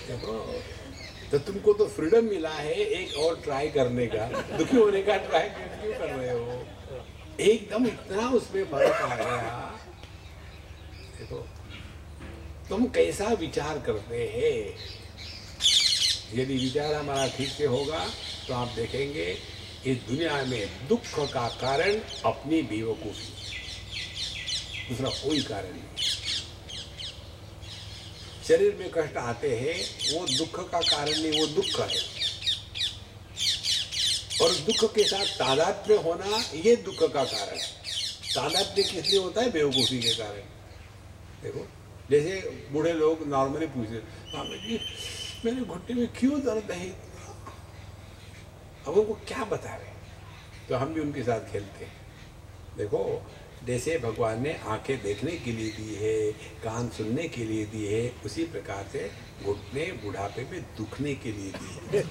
देखो तो तुमको तो फ्रीडम मिला है एक और ट्राई करने का, दुखी होने का ट्राई क्यों कर रहे हो। एकदम इतना उसमें फर्क आ गया। देखो तुम कैसा विचार करते हैं। यदि विचार हमारा ठीक से होगा तो आप देखेंगे इस दुनिया में दुख का कारण अपनी बेवकूफी, दूसरा कोई कारण नहीं। शरीर में कष्ट आते हैं वो दुख का कारण नहीं, वो दुख है। और दुख के साथ तादात्म्य होना ये दुख का कारण। तादात्म्य किस लिए होता है, बेवकूफी के कारण। देखो जैसे बूढ़े लोग नॉर्मली पूछते, स्वामी जी मेरे घुटने में क्यों दर्द है, अब उनको क्या बता रहे। तो हम भी उनके साथ खेलते हैं। देखो जैसे भगवान ने आंखें देखने के लिए दी है, कान सुनने के लिए दी है, उसी प्रकार से घुटने बुढ़ापे में दुखने के लिए दी है।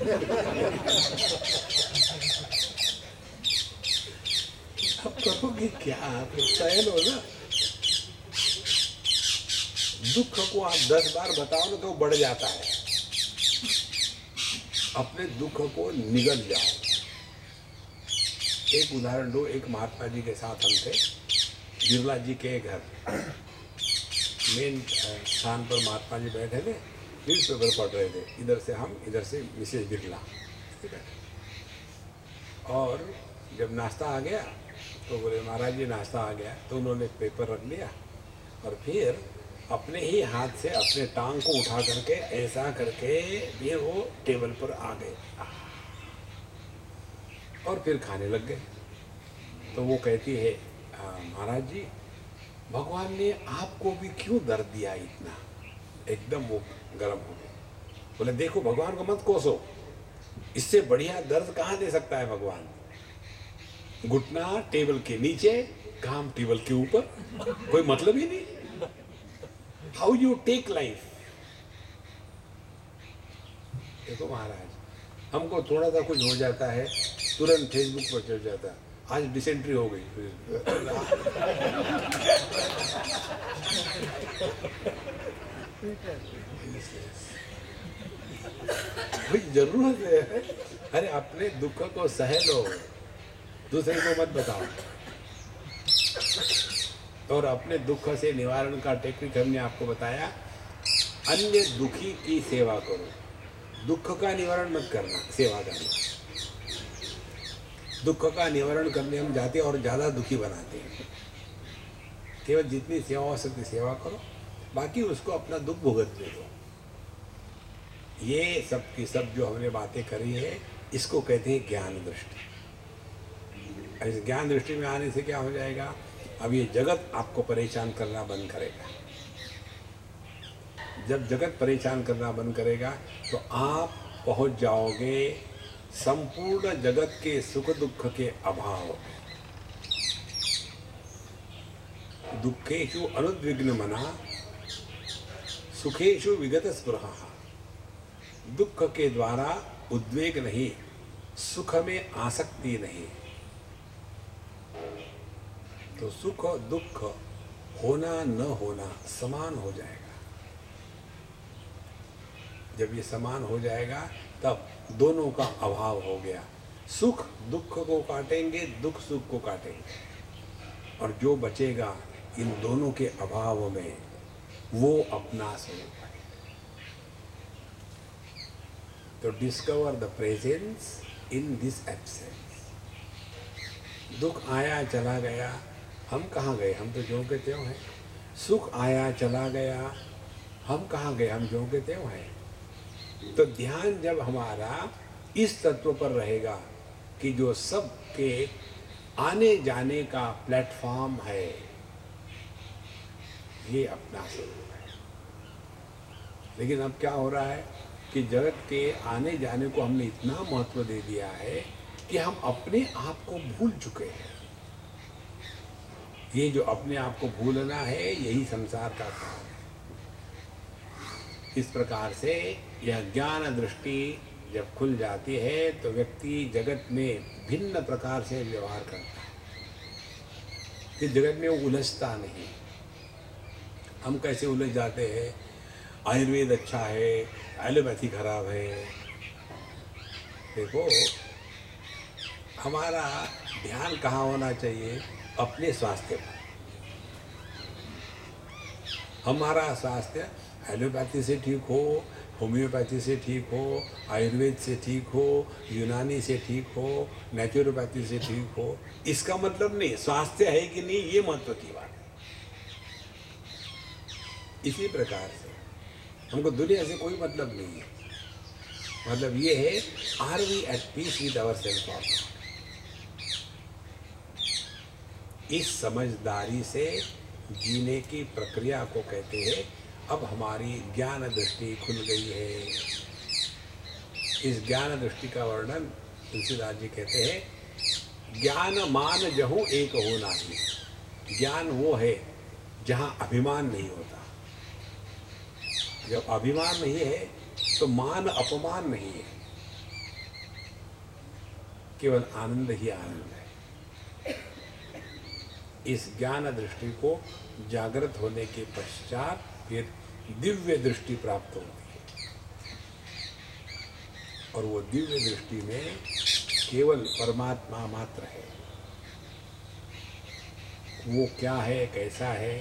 अब करोगे क्या, फिर सहल हो ना। दुख को आप 10 बार बताओ ना तो बढ़ जाता है। अपने दुख को निगल जाओ। एक उदाहरण दो, एक महात्मा जी के साथ हम थे, बिरला जी के घर मेन स्थान पर महात्मा जी बैठे थे, न्यूज़पेपर पढ़ रहे थे। इधर से हम, इधर से मिसेज बिरला। और जब नाश्ता आ गया तो बोले महाराज जी नाश्ता आ गया। तो उन्होंने पेपर रख लिया और फिर अपने ही हाथ से अपने टांग को उठा करके ऐसा करके भी वो टेबल पर आ गए और फिर खाने लग गए। तो वो कहती है महाराज जी भगवान ने आपको भी क्यों दर्द दिया इतना। एकदम वो गर्म हो गए। बोले देखो भगवान को मत कोसो, इससे बढ़िया दर्द कहाँ दे सकता है भगवान। घुटना टेबल के नीचे, काम टेबल के ऊपर, कोई मतलब ही नहीं। How you take life. देखो महाराज हमको थोड़ा सा कुछ हो जाता है तुरंत फेसबुक पर चढ़ जाता है, आज डिसेंट्री हो गई। भाई जरूरत है, अरे अपने दुख को सह लो, दूसरे को मत बताओ। और अपने दुख से निवारण का टेक्निक हमने आपको बताया, अन्य दुखी की सेवा करो। दुख का निवारण मत करना, सेवा करना। दुख का निवारण करने हम जाते और ज़्यादा दुखी बनाते हैं। केवल जितनी सेवा हो सकती सेवा करो, बाकी उसको अपना दुख भुगतने दो। ये सब की सब जो हमने बातें करी है इसको कहते हैं ज्ञान दृष्टि। इस ज्ञान दृष्टि में आने से क्या हो जाएगा, अब ये जगत आपको परेशान करना बंद करेगा। जब जगत परेशान करना बंद करेगा तो आप पहुंच जाओगे संपूर्ण जगत के सुख दुख के अभाव। दुखेषु अनुद्विग्न मना, सुखेषु विगत स्पृहा। दुख के द्वारा उद्वेग नहीं, सुख में आसक्ति नहीं। तो सुख दुख होना न होना समान हो जाएगा। जब ये समान हो जाएगा तब दोनों का अभाव हो गया। सुख दुख को काटेंगे, दुख सुख को काटेंगे, और जो बचेगा इन दोनों के अभाव में वो अपना स्वरूप है। तो discover the presence in this absence. दुख आया चला गया, हम कहाँ गए, हम तो ज्यों के त्यों हैं। सुख आया चला गया, हम कहाँ गए, हम ज्यों के त्यों हैं। तो ध्यान जब हमारा इस तत्व पर रहेगा कि जो सब के आने जाने का प्लेटफॉर्म है, ये अपना स्वरूप है, लेकिन अब क्या हो रहा है कि जगत के आने जाने को हमने इतना महत्व दे दिया है कि हम अपने आप को भूल चुके हैं। ये जो अपने आप को भूलना है यही संसार का काम है। इस प्रकार से यह ज्ञान दृष्टि जब खुल जाती है तो व्यक्ति जगत में भिन्न प्रकार से व्यवहार करता है। इस जगत में वो उलझता नहीं। हम कैसे उलझ जाते हैं, आयुर्वेद अच्छा है, एलोपैथी खराब है। देखो, हमारा ध्यान कहाँ होना चाहिए? अपने स्वास्थ्य पर। हमारा स्वास्थ्य एलोपैथी से ठीक हो, होम्योपैथी से ठीक हो, आयुर्वेद से ठीक हो, यूनानी से ठीक हो, नेचुरोपैथी से ठीक हो, इसका मतलब नहीं स्वास्थ्य है कि नहीं ये महत्व की बात है। इसी प्रकार से हमको दुनिया से कोई मतलब नहीं है। मतलब ये है, are we at peace with our self off. इस समझदारी से जीने की प्रक्रिया को कहते हैं अब हमारी ज्ञान दृष्टि खुल गई है। इस ज्ञान दृष्टि का वर्णन तुलसीदास जी कहते हैं, ज्ञान मान जहु एक हो नाही। ज्ञान वो है जहाँ अभिमान नहीं होता। जब अभिमान नहीं है तो मान अपमान नहीं है, केवल आनंद ही आनंद है। इस ज्ञान दृष्टि को जागृत होने के पश्चात फिर दिव्य दृष्टि प्राप्त होती है। और वो दिव्य दृष्टि में केवल परमात्मा मात्र है। वो क्या है, कैसा है,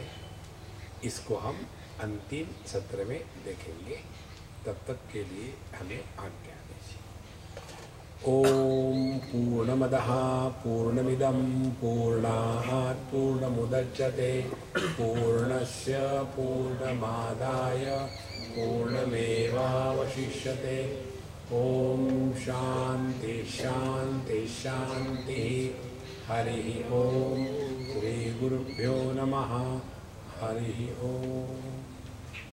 इसको हम अंतिम सत्र में देखेंगे। तब तक के लिए हमें आज्ञा दीजिए। ओम पूर्णमदः पूर्णमिदं पूर्णात् पूर्णमुदच्यते पूर्णस्य पूर्णमादाय पूर्णमेवावशिष्यते। ओम शांति शांति शांति। हरि ओम। श्री गुरुभ्यो नमः। हरि ओम।